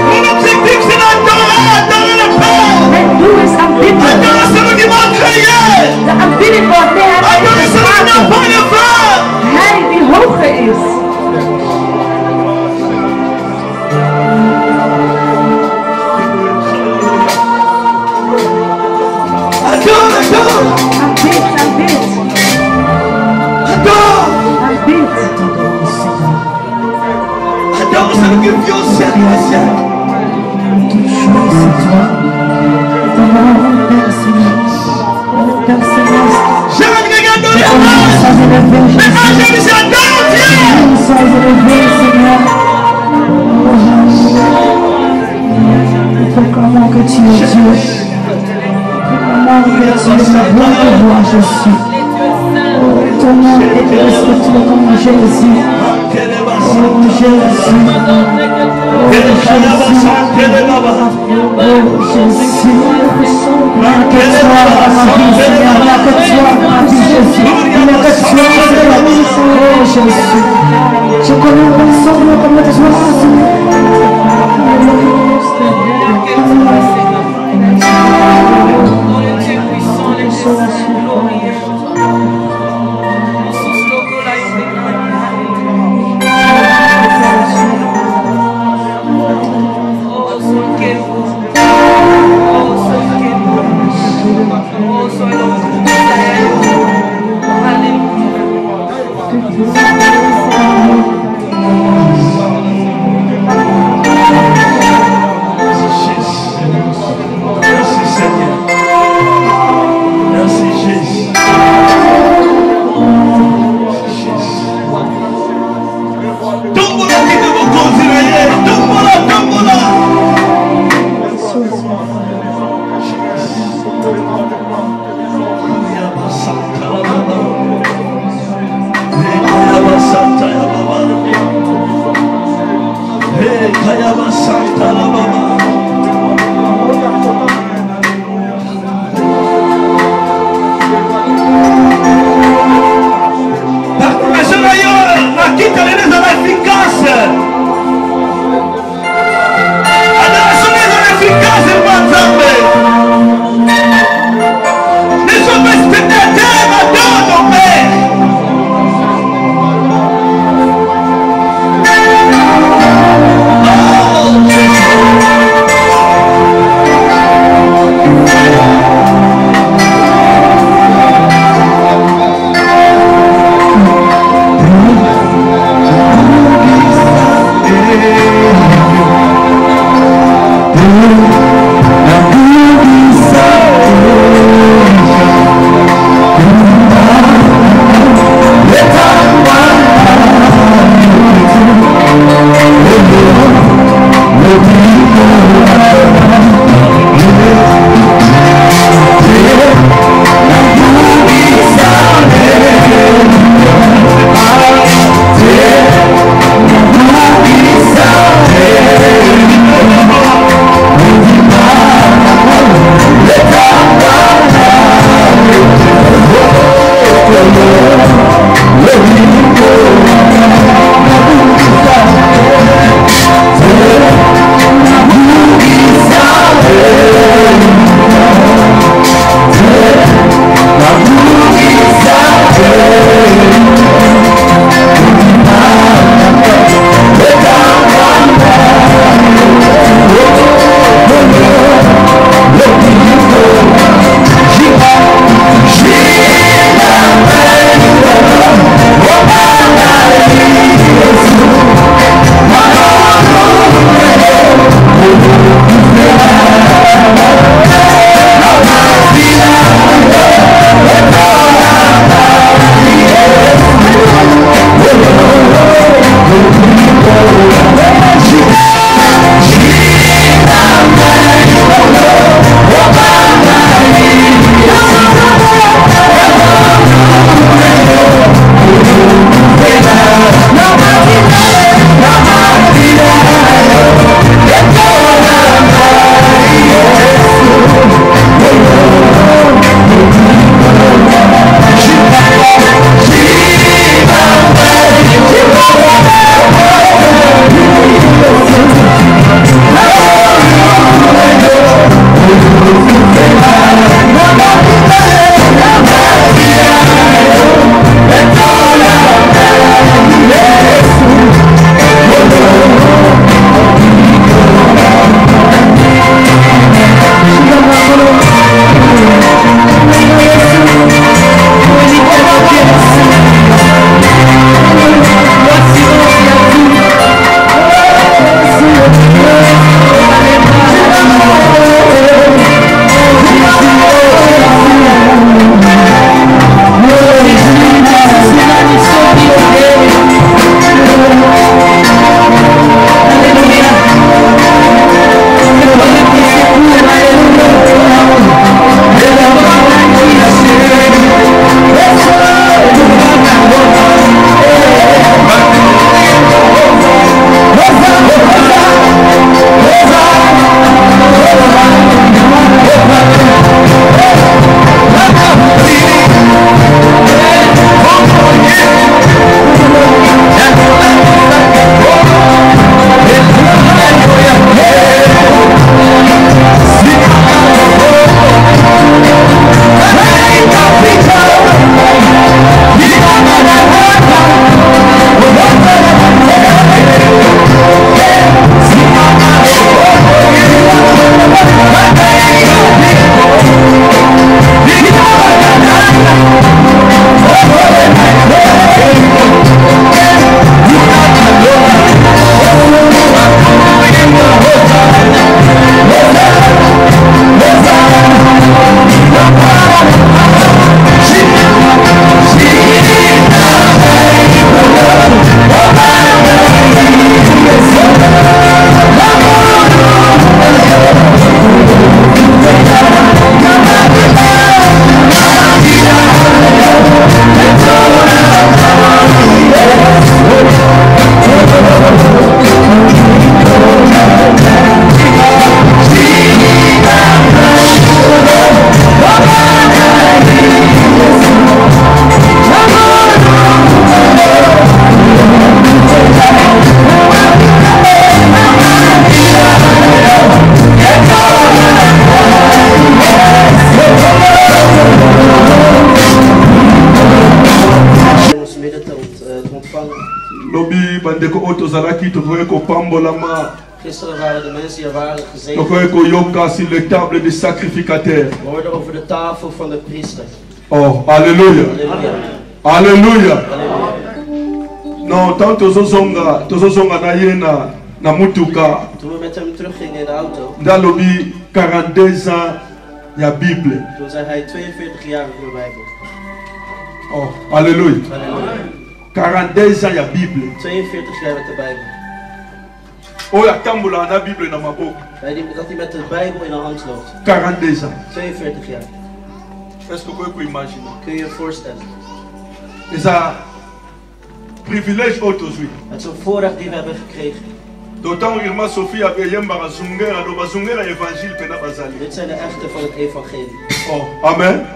Mon objectif, c'est d'adorer le Père. Adorer celui qui m'a créé. Adorer celui qui n'a pas de fin. Hij die hoger is. Adore, adore. Adore. Adore celui qui vit au ciel et au ciel. J'aime regarder les anges. Les anges disent adore Dieu. Comment que tu es Dieu. Comment que tu es la voix je suis. Ton nom est respecté comme Jésus. Oh Jésus. Oh Jésus. Rien que toi dans ma vie, Seigneur. Rien que toi dans ma vie, Jésus. Rien que toi, Seigneur. Oh Jésus. Je connais mon sang comme toi, Seigneur. bandeko oyo tozalaki tokoki kopambolama Gisteren waren de mensen die er waren gezeten. tokoki koyoka sur les tables des sacrificateurs. We hoorden over de tafel van de priester. Oh, alléluia. Halleluja. Alléluia. Halleluja. Non, tant tozozonga na ye na mutuka Toen we met hem teruggingen in de auto, ndalobi 42 ans ya Bible. toen zei hij 42 jaar over de Bijbel. Oh, alléluia. Halleluja. 42 ans ya Bible. 42 jaar met de Bijbel. Oyo atambola na Bible na maboko. Dat hij met de Bijbel in de hand loopt. 42 ans. 42 jaar. Est-ce que vous pouvez imaginer? Kun je je voorstellen? C'est un privilège aujourd'hui. Het is een voorrecht die we hebben gekregen. D'autant Irma Sophie avait yembara zungera do bazungera évangile pena bazali. Dit zijn de echten van het evangelie. Oh, amen.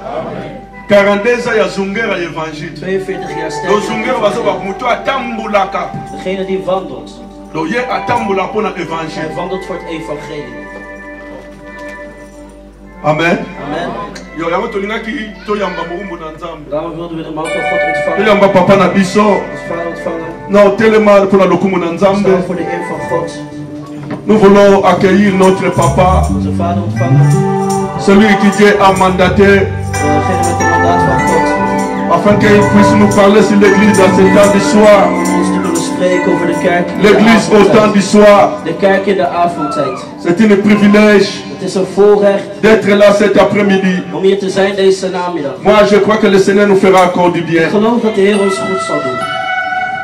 42 ans ya zungera évangile. 42 jaar Do sterk. zungera bazoba muto atambulaka. Degene die wandelt, Do ye atambula pona hij évangile. wandelt voor het evangelie. Amen. Amen. Yo yango tolingaki toyamba moumbu na nzambe. Daarom wilden we de man van God ontvangen. Toyamba papa na biso. Als vader ontvangen. Non, telema pona lokumu na Staan nzambe. voor de eer van God. Nous voulons accueillir notre papa, Onze vader ontvangen. celui qui Dieu a mandaté Degene met het mandaat van God. afin qu'il puisse nous parler sur l'église dans ce temps du soir. Om ons te kunnen spreken over de kerk in de L'église au temps du avondtijd. soir. De kerk in de avondtijd. C'est un privilège Het is een voorrecht d'être là cet après-midi. om hier te zijn deze namiddag. Moi, je crois que le Seigneur nous fera encore du bien. Ik geloof dat de Heer ons goed zal doen.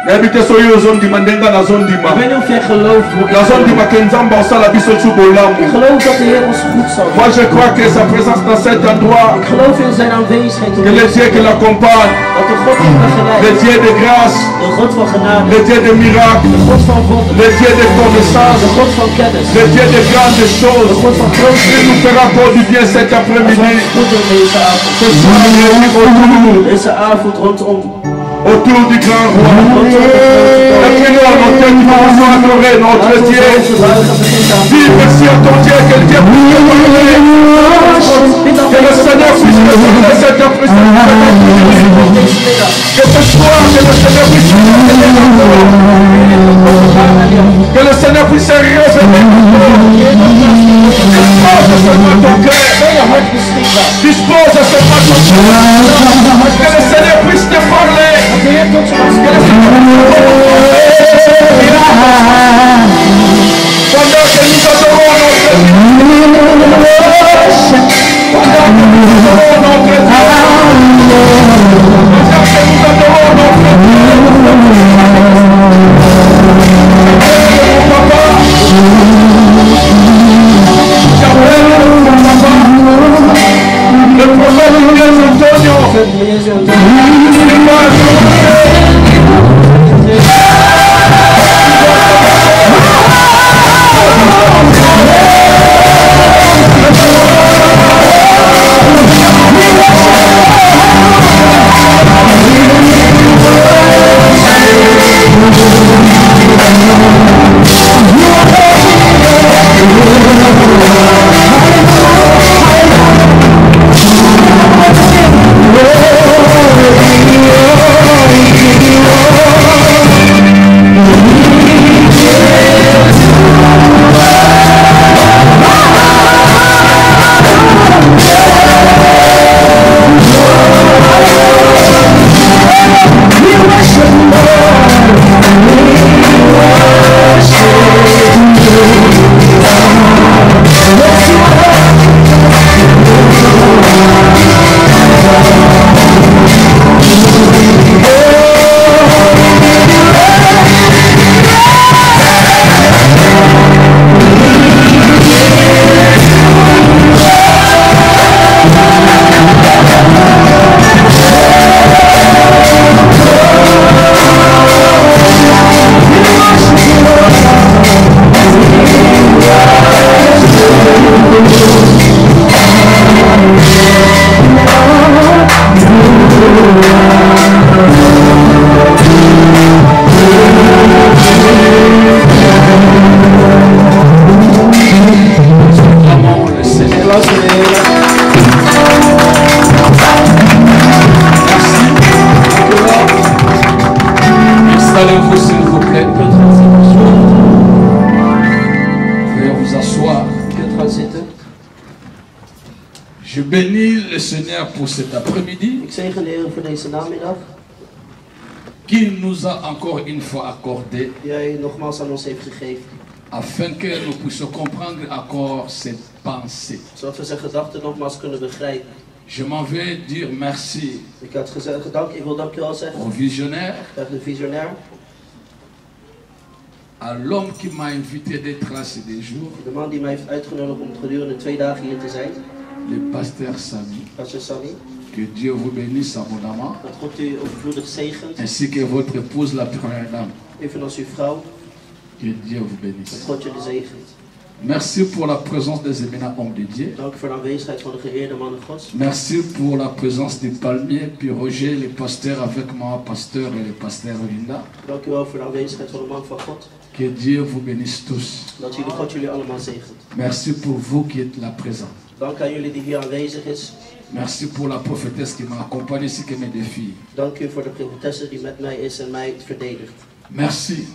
N'habitez soyez aux zones mandenga na zone Ik dima. weet niet of jij gelooft. La zone dima kenzamba osala biso Ik tsubolambu. geloof dat de Heer ons goed zal doen. Moi, je crois que sa présence dans cet endroit, Ik geloof in zijn aanwezigheid. que le Dieu qui l'accompagne, Dat de God die le begeleidt. Dieu de grâce, De God van genade. le Dieu de miracles, De God van wonderen. le Dieu de connaissance, De God van kennis. le Dieu de grandes De choses. God van grote Il nous fera encore du bien cet dingen. après-midi. Goed doen deze avond. Ce soir, réunis Deze avond rondom. autour du grand roi. Inclinons à nos têtes, nous allons adorer notre Laten we Dieu. onze buigen beginnen aan. Dis merci à ton Dieu, que le Dieu puisse te parler. Que le Seigneur puisse te parler cet après-midi. Deze middag. Que ce soir, que le Seigneur puisse te parler. Que le Seigneur puisse se révéler. Dispose seulement ton cœur. Ben je hart beschikbaar. Dispose seulement ton cœur. Que le Seigneur puisse te parler. De Heer tot je ons Que le Seigneur puisse te parler. Pendant que nous adorons notre Dieu. Pendant que nous adorons notre Dieu. Pendant que nous adorons notre Dieu. Papa. J'appelle mon papa. Le prophète Inès Antonio. Il m'a You are Je bénis le Seigneur pour cet après-midi Ik zegen de Heer voor deze namiddag. qu'il nous a encore une fois accordé Die Hij nogmaals aan ons heeft gegeven. afin que nous puissions comprendre encore cette pensée. Zodat we zijn gedachten nogmaals kunnen begrijpen. Je m'en vais dire merci Ik had gedankt, ik wil dankjewel zeggen au visionnaire, tegen de visionair. à l'homme qui m'a invité d'être là ces 2 jours, De man die mij heeft uitgenodigd om gedurende 2 dagen hier te zijn. le pasteur Sami. Pastor Sami. Que Dieu vous bénisse abondamment, Dat God u overvloedig zegent. ainsi que votre épouse, la première dame. Evenals uw vrouw. Que Dieu vous Dat bénisse. God jullie zegent. Merci pour la présence des éminents hommes de Dieu. Dank voor de aanwezigheid van de geëerde mannen Gods. Merci pour la présence du palmier, puis Roger, le pasteur avec moi, pasteur et le pasteur Linda. Dank u wel voor de aanwezigheid van de man van God. Que Dieu vous bénisse tous. Dat jullie God jullie allemaal zegent. Merci pour vous qui êtes là présents. Dank aan jullie die hier aanwezig is. Merci pour la prophétesse qui m'a accompagné ainsi que mes 2 filles. Dank u voor de profetesse die met mij is en mij verdedigt. Merci.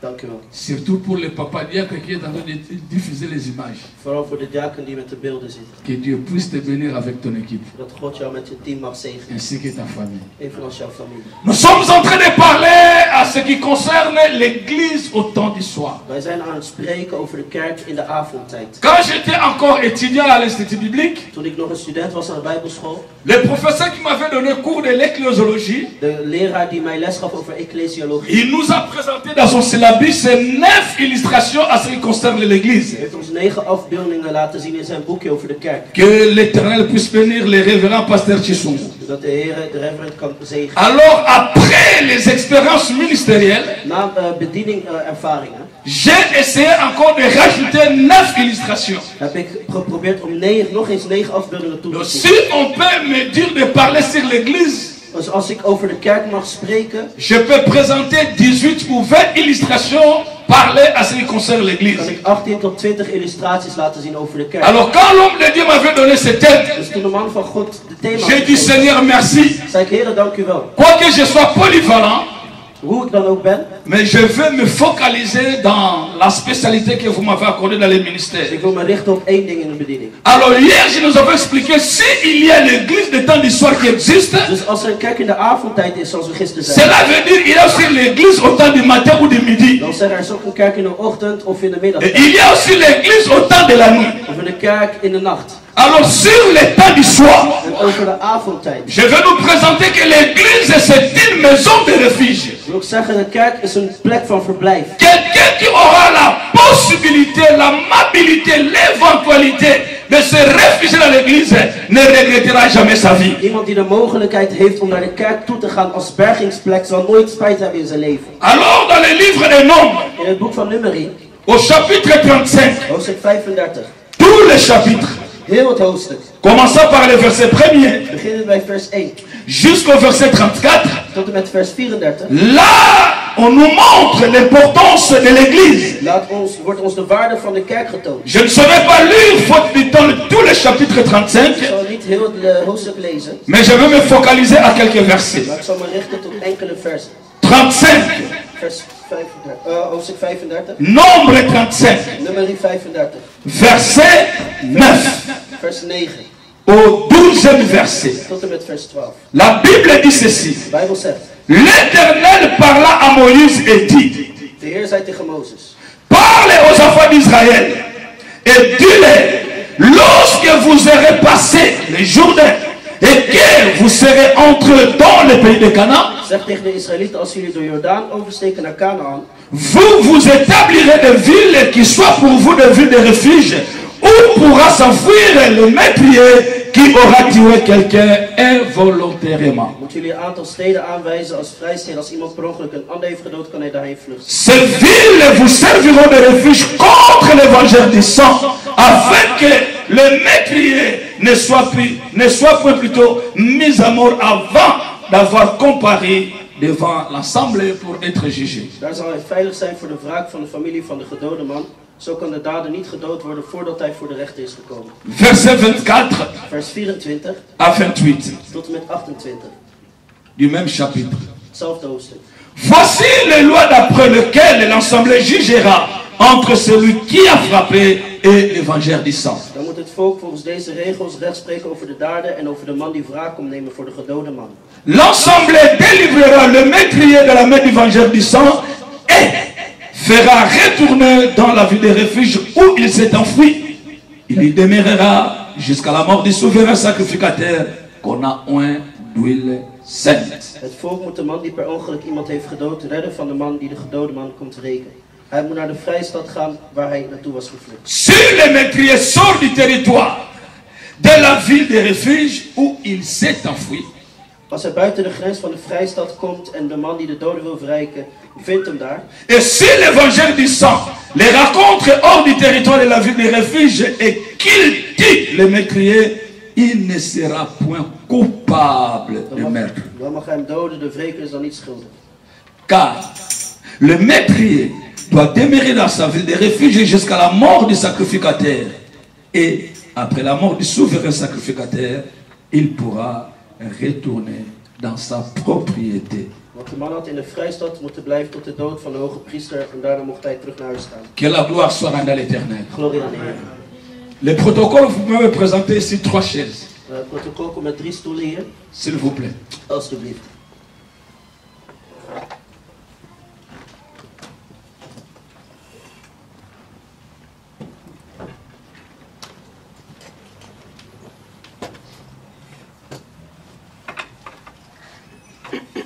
Dank u wel. Surtout pour le papa diacre qui est en train de diffuser les images. Vooral voor de diaken die met de beelden zitten. Que Dieu puisse te bénir avec ton équipe, Dat God jou met je team mag zegenen. ainsi que ta famille. Evenals jouw familie. Nous sommes en train de parler à ce qui concerne l'église au temps du soir. Wij zijn aan het spreken over de kerk in de avondtijd. Quand j'étais encore étudiant à l'Institut biblique, Toen ik nog een student was aan de Bijbelschool, le professeur qui m'avait donné cours de l'ecclésiologie, de leraar die mij les gaf over ecclesiologie, il nous a présenté dans son syllabus 9 illustrations à ce qui concerne l'église. heeft ons 9 afbeeldingen laten zien in zijn boekje over de kerk. Que l'Éternel puisse bénir les révérends pasteurs Chisung. Zodat de Heer de reverend kan zegenen. Alors, après les expériences ministérielles, Na bedieningervaringen j'ai essayé encore de rajouter 9 illustrations. heb ik geprobeerd om nog eens 9 afbeeldingen toe Donc, te si voegen. on peut me dire de parler sur l'église, Dus als ik over de kerk mag spreken, je peux présenter 18 ou 20 illustrations parler à ce qui concerne l'église. kan ik 18 tot 20 illustraties laten zien over de kerk. Alors, quand l'homme de Dieu m'avait donné ce thème, Dus toen de man van God de thema j'ai dit Seigneur merci. zei ik, Heer, dank u wel. Quoique je sois polyvalent, Hoe ik dan ook ben, mais je veux me focaliser dans la spécialité que vous m'avez accordée dans les ministères. ik wil me richten op 1 ding in de bediening. Alors hier, je nous avais expliqué s'il y a l'église de temps d'histoire qui existe, Dus als er een kerk in de avondtijd is, zoals we gisteren cela zeiden, veut dire qu'il y a aussi l'église au temps du matin ou du midi. dan zeg er is ook een kerk in de ochtend of in de middag. Et il y a aussi l'église au temps de la nuit. Of in de kerk in de nacht. Alors sur le temps du soir, En over de avondtijd. je vais nous présenter que l'église c'est une maison de refuge. Wil ik zeggen, de kerk is een plek van verblijf. Quelqu'un qui aura la possibilité, l'amabilité, l'éventualité de se réfugier dans l'église ne regrettera jamais sa vie. Iemand die de mogelijkheid heeft om naar de kerk toe te gaan als bergingsplek zal nooit spijt hebben in zijn leven. Alors dans le livre des Nombres, In het boek van Numeri, au chapitre 35, hoofdstuk 35, tous les chapitres, heel het hoofdstuk, commençant par le verset 1er beginnen bij vers 1 jusqu'au verset 34, tot en met vers 34. là on nous montre l'importance de l'église. Wordt ons de waarde van de kerk getoond. Je ne saurais pas lire faute du temps tous les chapitres 35, Ik zal niet heel het hoofdstuk lezen, mais je vais me focaliser à quelques versets. maar ik zal me richten tot enkele versen. 35, Vers 35, hoofdstuk 35, Nombre 35, Numeri 35, verset 9 vers 9 au 12e verset. tot en met vers 12. La Bible dit ceci. De Bijbel zegt, L'Éternel parla à Moïse et dit, de Heer zei tegen Mozes, parlez aux enfants d'Israël et dis-les, lorsque vous aurez passé les Jourdains et que vous serez entrés dans le pays de Canaan, zeg tegen de Israëlieten, als jullie de Jordaan oversteken naar Canaan, vous vous établirez des villes qui soient pour vous des villes de refuge, où pourra s'enfuir le méprier qui aura tué quelqu'un involontairement. moeten jullie een aantal steden aanwijzen als vrijsteden. Als iemand per ongeluk een ander heeft gedood, kan hij daarheen vluchten. Ces villes vous serviront de refuge contre l'évangile du sang, afin que le méprier ne soit point plutôt mis à mort avant d'avoir comparé devant l'assemblée pour être jugé. Daar zal hij veilig zijn voor de wraak van de familie van de gedode man. Zo kan de dader niet gedood worden voordat hij voor de rechter is gekomen. Verset 24 Vers 24 à 28 tot en met 28. du même chapitre. Hetzelfde hoofdstuk. Voici les lois d'après lesquelles l'assemblée jugera entre celui qui a frappé et l'évangile du sang. Dan moet het volk volgens deze regels recht spreken over de daden en over de man die wraak komt nemen voor de gedode man. L'ensemble délivrera le métrier de la main du vengeur du sang et fera retourner dans la ville de refuge où il s'est enfoui. Il y demeurera jusqu'à la mort du souverain sacrificateur qu'on a oint d'huile sainte. Het volk moet de man die per ongeluk iemand heeft gedood redden van de man die de gedode man komt wreken. Hij moet naar de vrijstad gaan waar hij naartoe was gevlucht. Si le métrier sort du territoire de la ville de refuge où il s'est enfoui, Als hij buiten de grens van de vrijstad komt en de man die de dode wil verrijken, vindt hem daar. et si le vengeur du sang les rencontre hors du territoire de la ville de refuge et qu'il tue le métrier, il ne sera point coupable de meurtre. Dan mag hij hem doden, de wreker is dan niet schuldig. Car le métrier doit demeurer dans sa ville de refuge jusqu'à la mort du sacrificateur. Et après la mort du souverain sacrificateur, il pourra retourner dans sa propriété. Want de man had in de vrijstad moeten blijven tot de dood van de hoge priester en daarna mocht hij terug naar huis gaan. Que la gloire soit rendue à l'Éternel. Glorie aan de Heer. Le protocole, vous pouvez me présenter ici 3 chaises, Het protocol komt met 3 stoelen hier. s'il vous plaît. Alsjeblieft.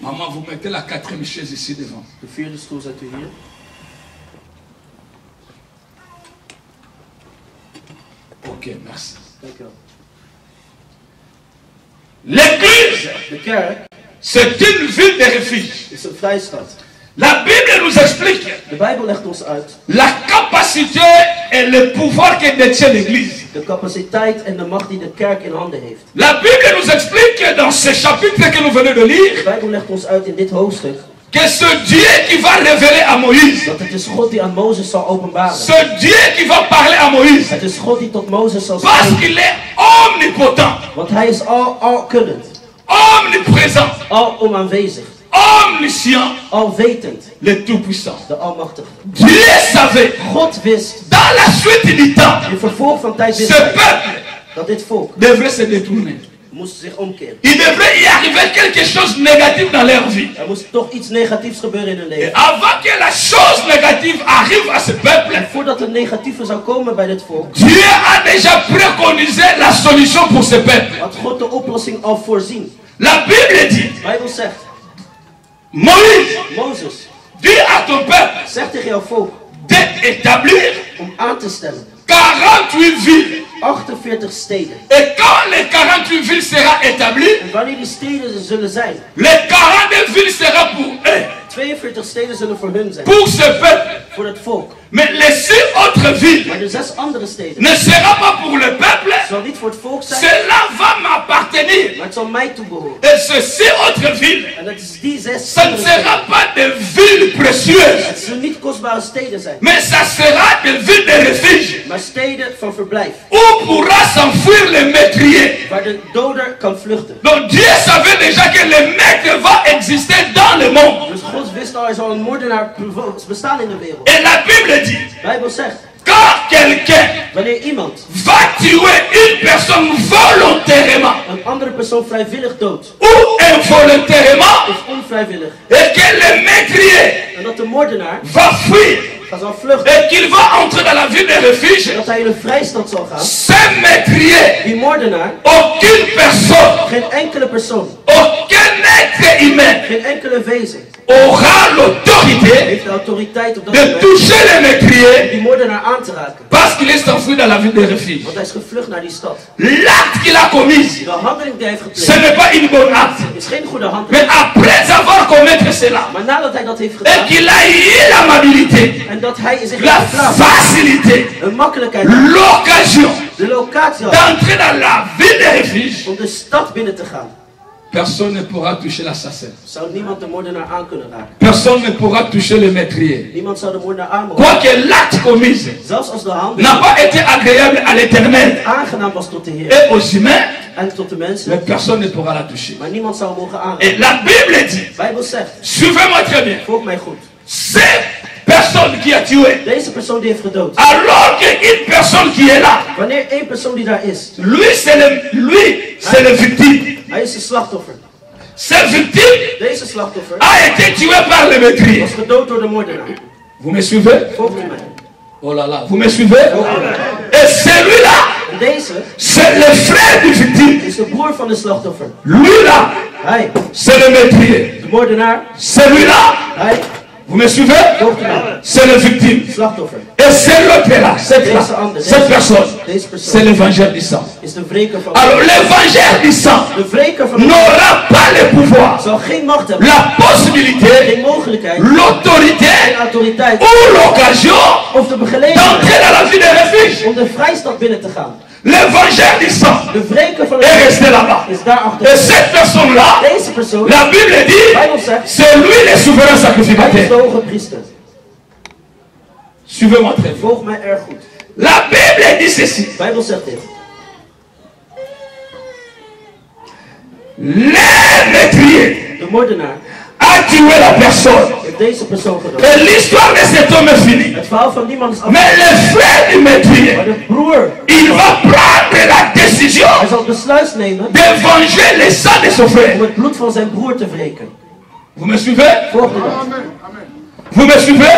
Maman, vous mettez la 4e chaise ici devant. De 4e stoel zet u hier. Ok, merci. Dank u wel. L'église, De kerk c'est une ville de refuge. is een vrijstad. La Bible nous explique De Bijbel legt ons uit la capacité et le pouvoir que détient l'église. de capaciteit en de macht die de kerk in handen heeft. La Bible nous explique dans ce chapitre que nous venons de De lire Bijbel legt ons uit in dit hoofdstuk que ce Dieu qui va révéler à Moïse, dat het is God die aan Mozes zal openbaren. ce Dieu qui va parler à Moïse, Het is God die tot Mozes zal parce spreken. qu'il est omnipotent, Want hij is alkunnend, omniprésent, alom aanwezig, omniscient, alwetend, le Tout-Puissant. de almachtige. Dieu savait, God wist dans la suite du temps, in vervolg van tijd wist ce hij peuple dat dit volk devrait se détourner. moest zich omkeren. Il devrait y arriver quelque chose de négatif dans leur vie. Er moest toch iets negatiefs gebeuren in hun Et leven. avant que la chose négative arrive à ce peuple, En voordat het negatieve zou komen bij dit volk, Dieu a déjà préconisé la solution pour ce peuple. had God de oplossing al voorzien. La Bible dit, De Bijbel zegt, Moïse, Mozes, dis à ton peuple zeg tegen jouw volk d'établir om aan te stellen 48 villes. 48 steden. Et quand les 48 villes seront établies, En wanneer die steden er zullen zijn, les 42 villes seront pour eux, 42 steden zullen voor hun zijn, pour ce peuple. voor het volk. Mais les 6 autres villes Maar de 6 andere steden ne seront pas pour le peuple. zal niet voor het volk zijn, Cela va m'appartenir. maar het zal mij toebehoren. Et ces 6 autres villes, En dat is die 6 ça ne andere steden. sera pas des villes précieuses, Het zullen niet kostbare steden zijn, mais ça sera des villes de refuge maar steden van verblijf, où pourra s'enfuir le métrier. waar de doder kan vluchten. Donc Dieu savait déjà que le maître va exister dans le monde. Dus God wist al, er zal een moordenaar bestaan in de wereld. Et la Bible dit, De Bijbel zegt, quand quelqu'un wanneer iemand va tuer une personne volontairement een andere persoon vrijwillig doodt, ou involontairement, of onvrijwillig, et que le métrier en dat de moordenaar va fuir zal vluchten, et qu'il va entrer dans la ville de refuge, dat hij in een vrijstad zal gaan, ce métrier, die moordenaar, aucune personne, geen enkele persoon, aucun être humain geen enkele wezen, aura l'autorité heeft de autoriteit op dat de moment toucher le métrier die moordenaar aan te raken. parce qu'il est enfui dans la ville de refuge. Want hij is gevlucht naar die stad. L'acte qu'il a commis, De handeling die hij heeft ce gepleegd n'est pas une bonne acte. is geen goede Mais handeling. après avoir commettre cela, Maar nadat hij dat heeft et gedaan, qu'il a eu l'amabilité, en dat hij zich la heeft geplaatst, facilité, een makkelijkheid, l'occasion de locatie had d'entrer dans la ville de refuge, om de stad binnen te gaan, personne ne pourra toucher l'assassin. zou niemand de moordenaar aan kunnen raken. Personne ne pourra toucher le métrier. Niemand zou de moordenaar aan mogen. Quoique l'acte commis Zelfs als de handeling n'a pas été agréable à l'éternel aangenaam was tot de Heer et aux humains, en tot de mais mensen, personne ne pourra la toucher. maar niemand zou hem mogen Et aanraken. la Bible dit, De Bijbel zegt, suivez-moi très bien, volg mij goed. c'est personne qui a tué, Deze persoon die heeft gedood. alors qu'une personne qui est là, Wanneer één persoon die daar is, lui c'est le victime. hij is een slachtoffer. Cette victime Deze slachtoffer a été tué par le meurtrier. was gedood door de moordenaar. Vous me suivez? Volgt u mij? Oh là là, vous me suivez? Et celui-là, En deze c'est le frère du victime. is de broer van de slachtoffer. Lui là, Hij, c'est le meurtrier. de moordenaar. Celui-là, Hij, vous me suivez? volgt u mij? C'est le victime. Slachtoffer. Et c'est l'autre là, cette personne, Deze c'est persoon l'évangile du sang. is de wreker van Alors l'évangile du sang de wreker van n'aura pas le pouvoir, zal geen macht hebben, la possibilité, geen mogelijkheid, l'autorité geen autoriteit ou l'occasion of de begeleiding d'entrer dans la vie de refuge. om de vrijstad binnen te gaan. L'évangile du sang De wreker van est het resté là-bas. is daarachter. Et cette personne-là, Deze persoon, la Bible de dit, Bijbel zegt, c'est lui le souverain hij is de sacrificateur. hoge priester. Suivez-moi très fort. Volg mij erg goed. La Bible dit ceci. De Bijbel zegt dit. Le meurtrier De moordenaar a tué la personne. heeft deze persoon gedood. Et l'histoire de cet homme est finie. Het verhaal van die man is af. Mais le frère du meurtrier, Maar de broer, il va prendre la décision hij zal het besluit nemen de venger le sang de son frère. om het bloed van zijn broer te wreken. Vous me suivez? Volgt u dat? Vous me suivez?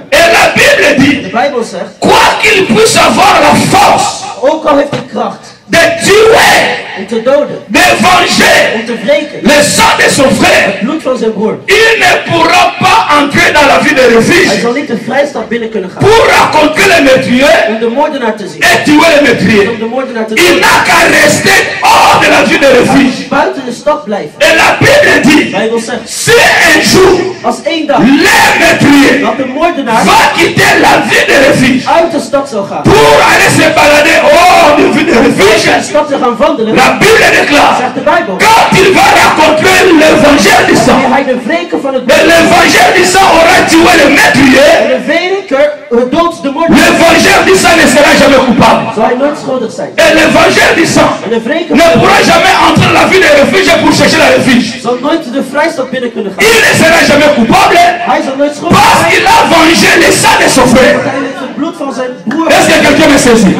Et la Bible De dit, Bijbel zegt, quoi qu'il puisse avoir la force ook al heeft hij kracht de tuer, om te doden, de venger om te wreken, le sang de son frère, het bloed van zijn broer, il ne pourra pas entrer dans la vie de hij refuge zal niet de vrijstad binnen kunnen gaan. pour rencontrer le meurtrier Om de moordenaar te zien. et tuer le meurtrier. Om de moordenaar te Il zien. n'a qu'à rester hors de la vie de refuge. Buiten de stad blijven. Et la Bible De dit, Bijbel zegt, si un jour als één dag le meurtrier dat de moordenaar va quitter la vie de refuge uit de stad zou gaan, pour aller se balader hors de vie de de refuge, stad te gaan wandelen, la Bible déclare, zegt de Bijbel, quand il va rencontrer l'évangile du sang, wanneer hij de wreken van het et l'évangile du sang aura tué le meurtrier, en de wreken doodt de moordenaar, l'évangile du sang ne sera jamais coupable. zal hij nooit schuldig zijn. Et l'évangile du sang En de wreken ne van pourra jamais entrer dans la vie de refuge pour chercher la refuge. zal nooit de vrijstad binnen kunnen gaan. Il ne sera jamais coupable Hij zal nooit schuldig parce zijn. qu'il a vengé le sang de son frère. Hij heeft het bloed van zijn broer. Est-ce que quelqu'un me saisit?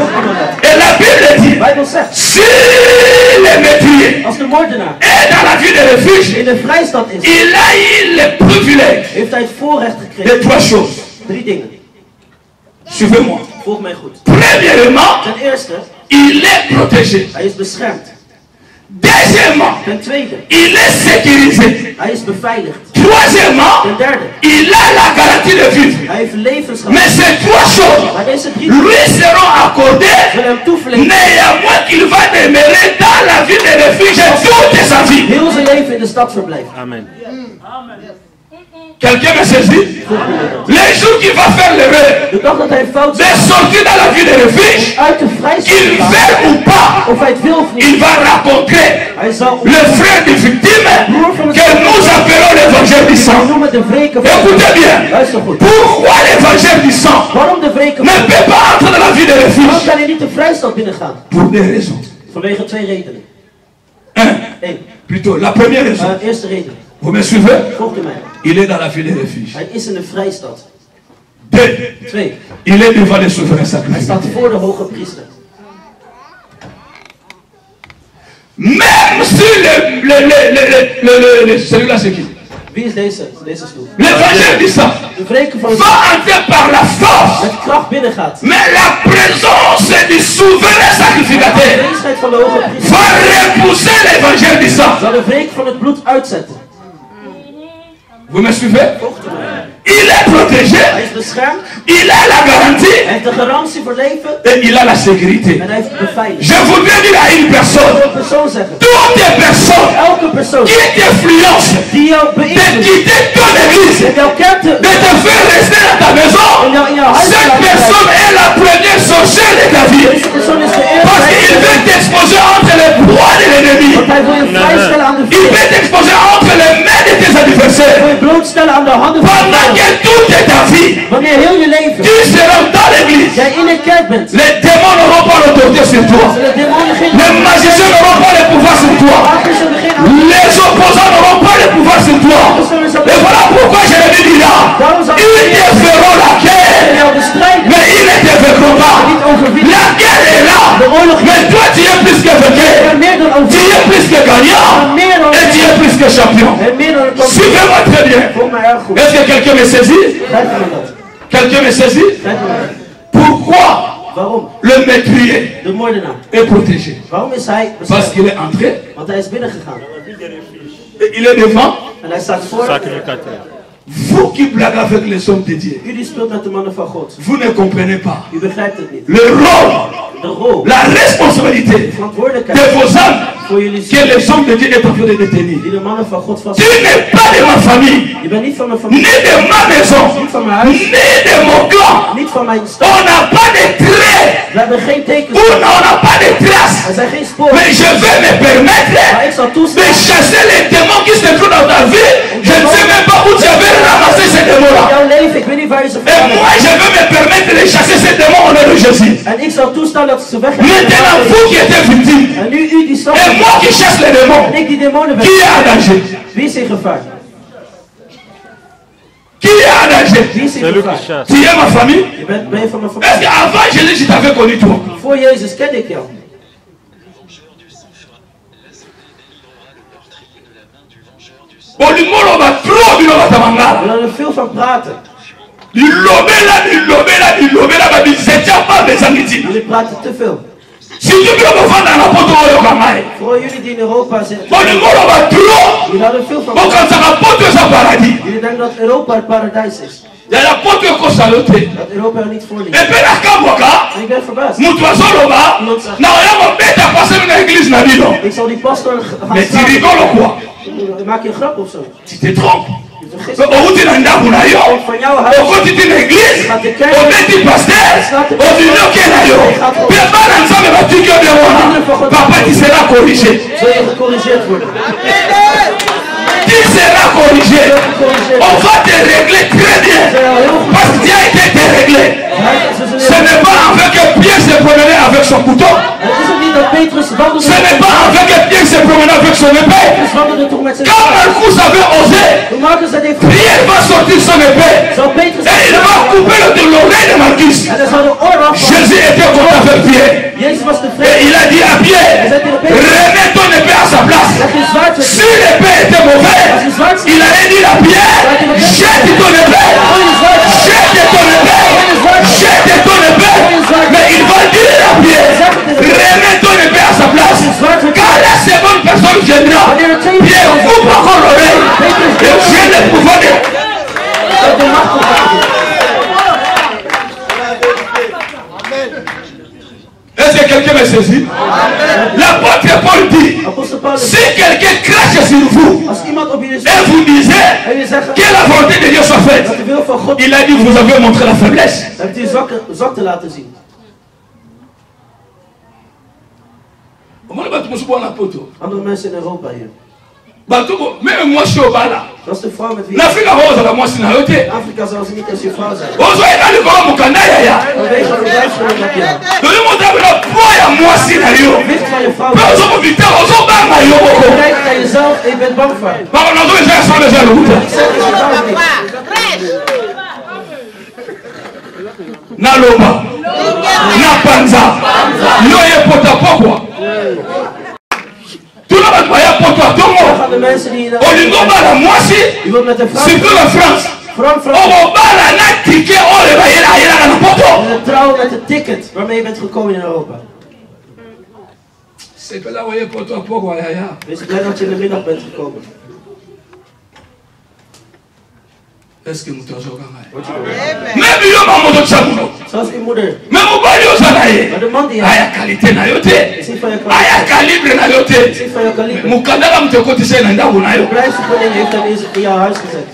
Et la Bible dit, De Bijbel zegt, si le meurtrier als de moordenaar est dans la vie de refuge, in de vrijstad is, il a eu le privilège heeft hij het voorrecht de gekregen. trois choses. 3 dingen. Suivez-moi. Volg mij goed. Premièrement, Ten eerste, il est protégé. hij is beschermd. Deuxièmement, Ten tweede, il est sécurisé. hij is beveiligd. Troisièmement, Ten derde, il a la garantie de vivre. hij heeft levensgevaar. Mais ces trois choses Maar deze 3 lui seront accordées zullen hem toeverleven. néanmoins qu'il va demeurer dans la vie de refuge toute sa vie. Heel zijn leven in de stad verblijft. Quelqu'un me saisit? Les jours qu'il va faire l'erreur De dag dat hij fout de sortir dans la vie de refuge, uit de vrijstad qu'il gaat, veut ou pas, of hij het wil of il niet, va rencontrer hij zal le frère du victime que nous appelons l'évangile du sang. noemen de wreken van Écoutez bien, Luister goed. pourquoi l'évangile du sang Waarom de wreken ne van peut pas entrer dans la vie de Waarom refuge? kan hij niet de vrijstad binnengaan? Pour des raisons. Vanwege 2 redenen. Un, 1. plutôt, la première raison, Eerste reden. vous me suivez? Volgt u mij. Il est dans la vie de refuge. Hij is in de vrijstad. Deux, 2. il est devant les souverains Hij staat sacrificateurs. voor de hoge priester. Même si celui-là c'est qui? Wie is deze stoel? L'évangile du sang De wreken van het va entrer par la force. met kracht binnengaat. Mais la présence du souverain De sacrificateur aanwezigheid van de hoge priester va repousser l'évangile du sang. zal de wreken van het bloed uitzetten. Vous me suivez? Volgt u mij. Il est protégé, Hij is beschermd. il a la garantie Hij heeft de garantie voor leven. et il a la sécurité. En hij heeft het beveiligd. Je voudrais dire à une Ik personne, wil een persoon zeggen. toutes les personnes Elke persoon qui t'influencent die jou de beïnvloedt. quitter ton église, En jouw kerk te... de te faire rester dans ta maison, in jouw huis te cette laten blijven. personne est la première sorcière de ta vie. Deze persoon is de Parce qu'il eerste. veut t'exposer entre les proies de l'ennemi. Want hij wil je vrijstellen aan de Il vuur. veut t'exposer entre les mains de tes Hij adversaires. wil je blootstellen aan de handen van de Pendant vijand. que toute ta vie, Wanneer heel je leven tu seras dans l'église. jij in de kerk bent, Les démons n'auront pas l'autorité sur toi. zullen de demonen geen Les magiciens n'auront pas le pouvoir sur toi. makers zullen geen Les opposants n'auront pas le pouvoir sur toi. Et voilà pourquoi Jérémie dit là, il te Mais toi, tu es plus que vainqueur. Tu es plus que gagnant. Et tu es plus que champion. Suivez-moi très bien. Est-ce que quelqu'un me saisit? Quelqu'un me saisit? Pourquoi le métrier est protégé? Parce qu'il est entré. Et il est devant. Sacrificateur. Vous qui blaguez avec les hommes de Dieu, vous ne comprenez pas le rôle, la responsabilité de vos âmes que les hommes de Dieu est en train de détenir. Tu n'es pas de ma famille, ni de ma maison, ni de mon clan. On n'a pas de traits, on n'a pas de traces. Mais je vais me permettre de chasser les démons qui se trouvent dans ta vie. Je ne sais même pas où tu avais ramassé ces démons-là. Et moi, je vais me permettre de chasser ces démons au nom de Jésus. Maintenant, vous qui êtes victime, et moi qui chasse les démons, qui est en danger? Qui est en danger? C'est lui qui chasse. Tu es ma famille? Est-ce qu'avant Jésus, je t'avais connu toi? Olimoloba trop biloba tamangala. Lilobela babizeti apa bezangiti. Si tu veux me vendre dans la porte oyo kangai. Olimoloba trop. Quand ça rapporte ça paradis. Il y a la porte que salote. Et puis la kabwaka. Mutuazoloba. Na oyamo beta passer dans l'église na bino. Mais tu rigoles quoi? Tu te trompes. Au tu n'as pas eu. Au côté de l'église, au petit pasteur, au milieu qui est là. Papa l'ensemble va tout que de papa tu seras corrigé. Tu seras corrigé. On va te régler très bien. Parce que tu as été réglé. Ce n'est pas avec Pierre se promener avec son couteau. Ce n'est pas avec Pierre se promener avec son épée. Quand Marcus avait osé, Pierre va sortir son épée. Et il va couper l'oreille de Marcus. Jésus était contre avec Pierre. Et il a dit à Pierre, remets ton épée à sa place. Si l'épée était mauvaise, il allait dire à Pierre, jette ton épée. Jette ton épée. Jette ton épée. Mais il va dire à Pierre, remets ton épée à sa place. Car la seconde personne viendra. Pierre coupe encore l'oreille. Et j'ai le pouvoir de... Est-ce que quelqu'un me saisit? L'apôtre Paul dit, si quelqu'un crache sur vous et vous disait que la volonté de Dieu soit faite, il a dit, vous avez montré la faiblesse. Même moi je suis au bas là. L'Afrique a rose à la moi c'est naïote. Ozo est dans le corps mon canard ya. Le monde a la poids à moi c'est naïo. Mais ozo mon victoire ozo bas naïo boko. Par on a déjà ça déjà le route. Na lomba. Na panza. Yo ye pota pokwa. Tout le monde va y avoir pour toi, tout le monde. Olingo bala mwasi, surtout la France. Ogo bala na ticket, oh le va y aller na poto. De trouw met het ticket waarmee je bent gekomen in Europa. C'est que là où il y a pour toi, pourquoi ya ya. Wees blij dat je in de middag bent gekomen. Est-ce que nous t'avons gagné? Même yo maman de chamuno. Zoals uw moeder. Même au bali au salaye. Maar de man die Aya qualité na yote. Zie van je kwaliteit. Aya calibre na yote. Zie van je kaliber. Mukandala mtekotise na ndabu na yo. Prijsvergunning heeft hij in jouw huis gezet.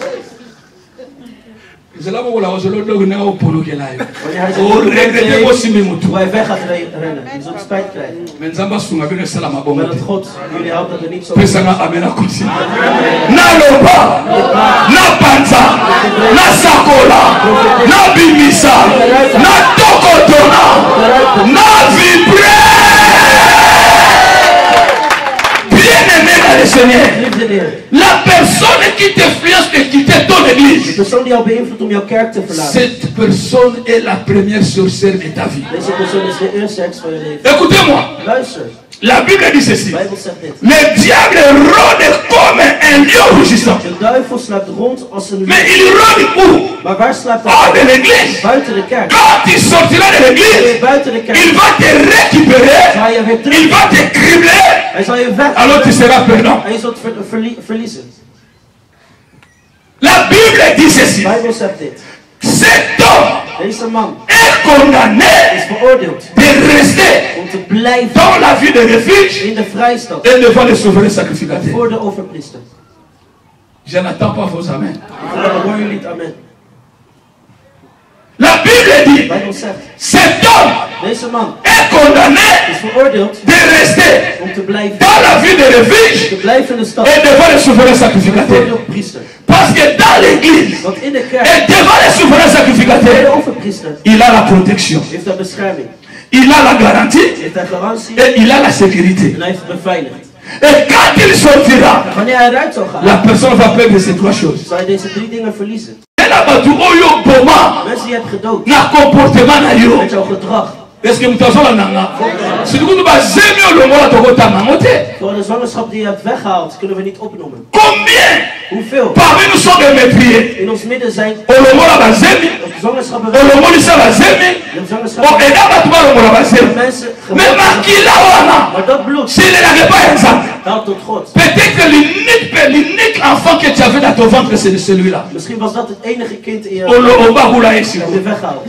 C'est là où la osolo dog na o polo ke la yo. Wanneer hij O regrette ko simi mutu. hoe hij weg gaat rennen. Je zult spijt krijgen. Men zamba sunga bene salama Maar bomba. dat God jullie helpt dat er niet zo Pesanga amena kosi. Na loba. Na panza. Na sakola. Na bimisa. Na tokotona. Na vibre. Bien aimé dans le Seigneur. La personne qui t'influence de quitter ton l'église, De persoon die jou beïnvloedt om jouw kerk te verlaten. cette personne est la première sorcière de ta vie. Deze persoon is de eerste heks van je leven. Écoutez-moi, Luister, la Bible dit ceci. de Bijbel zegt dit. Le diable rôde comme un lion rugissant. De duivel slaapt rond als een Mais leeuw. il rôde où? Maar waar slaapt Hors de hij? l'église. Buiten de kerk. Quand tu sortiras de Wanneer je l'église, buiten de il kerk va te récupérer, zal je weer il terug. va te cribler, Hij zal je weg. alors tu seras perdant. En je zult verliezen. La Bible dit ceci. De Bijbel zegt dit. Cet homme Deze man est condamné is veroordeeld de rester om te blijven dans la vie de refuge in de vrijstad et devant les souverains sacrificateurs. voor de overpriester. Je n'attends pas vos amens. Ik hoor jullie niet, amen. La Bible De dit, Bijbel zegt, cet homme deze man est condamné is veroordeeld de rester om te blijven dans la vie de refuge in de stad et devant les souverains voor sacrificateurs. de priester. Parce que dans l'église Want in de kerk, et devant les souverains bij de sacrificateurs, overpriester, il a la protection, heeft hij bescherming, il a la garantie heeft hij garantie et il a la sécurité. en hij heeft het beveiligd. Et quand il sortira, Wanneer hij eruit zou gaan, la personne va perdre ces trois choses. zal hij deze 3 dingen verliezen. Elle a battu oyo boma Mensen die je hebt gedood, na comportement na yo. met jouw gedrag, Est-ce que mutu azolanda? Si tu bazemi olongola tokotanga ngo te. voor de zwangerschap die je hebt weggehaald, kunnen we niet opnoemen. Combien Hoeveel parmi nous sont des mépriers? in ons midden zijn Olongola bazemi, zwangerschappen olongolisa bazemi, de o zwangerschappen eda batu balongola bazemi. mensen Mais geboren. makila wana, Maar dat bloed s'il n'avait pas exemple, daalt tot God. peut-être que l'unique enfant que tu avais dans ton ventre, c'est celui-là. Misschien was dat het enige kind in je Olo obagula esi. dat je weggehaald.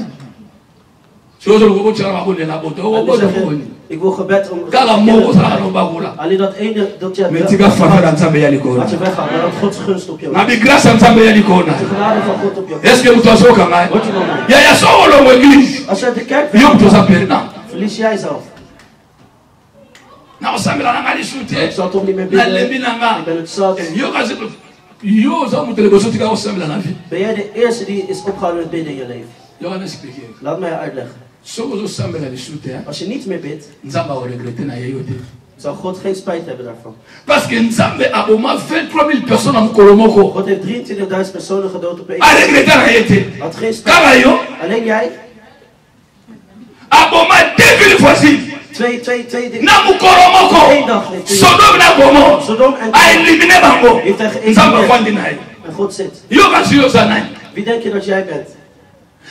Si ozo loko tshara makonde na boto, En o die boto zeggen, koni. ik wil gebed om Kala moko sala no bagula. alleen dat ene dat je Mais hebt tika fana nzambe ya likona. dat je weghaalt, maar dat Gods gunst op jou Na is. bi grâce ya nzambe ya likona. De genade van God op jou. Est-ce que mutu azokanga? Hoort je nog mee? Ya ya so olongo église. Als je uit de kerk Yo mutu bent, aza perdant. verlies jij zelf. Na osambela nanga lisu te. Ik zal toch niet meer Nalembi bidden. nanga. Ik ben het zat. Yo kasi yo oza mutu liboso tika osambela na vie. Ben jij de eerste die is opgehouden met bidden in je leven? Yo wana expliquer. Laat mij je uitleggen. Soko ozosambela lisu te. Als je niet meer bidt, Nzambe akoregrete na ye yo te. zal God geen spijt hebben daarvan. Parce que Nzambe aboma 23 000 personnes na mokolo moko. God heeft 23.000 personen gedood op één. Aregrete na ye te. Had geen spijt. Kaka yo Alleen jij, aboma 2 villes voisines. twee dingen. Na mokolo moko. Eén dag heeft hij Sodome na Gomorrhe Sodom en aelimine bango. heeft hij Nzambe geëlimineerd. afandi na ye. En God zit. Yo kasi yo oza nani? Wie denk je dat jij bent?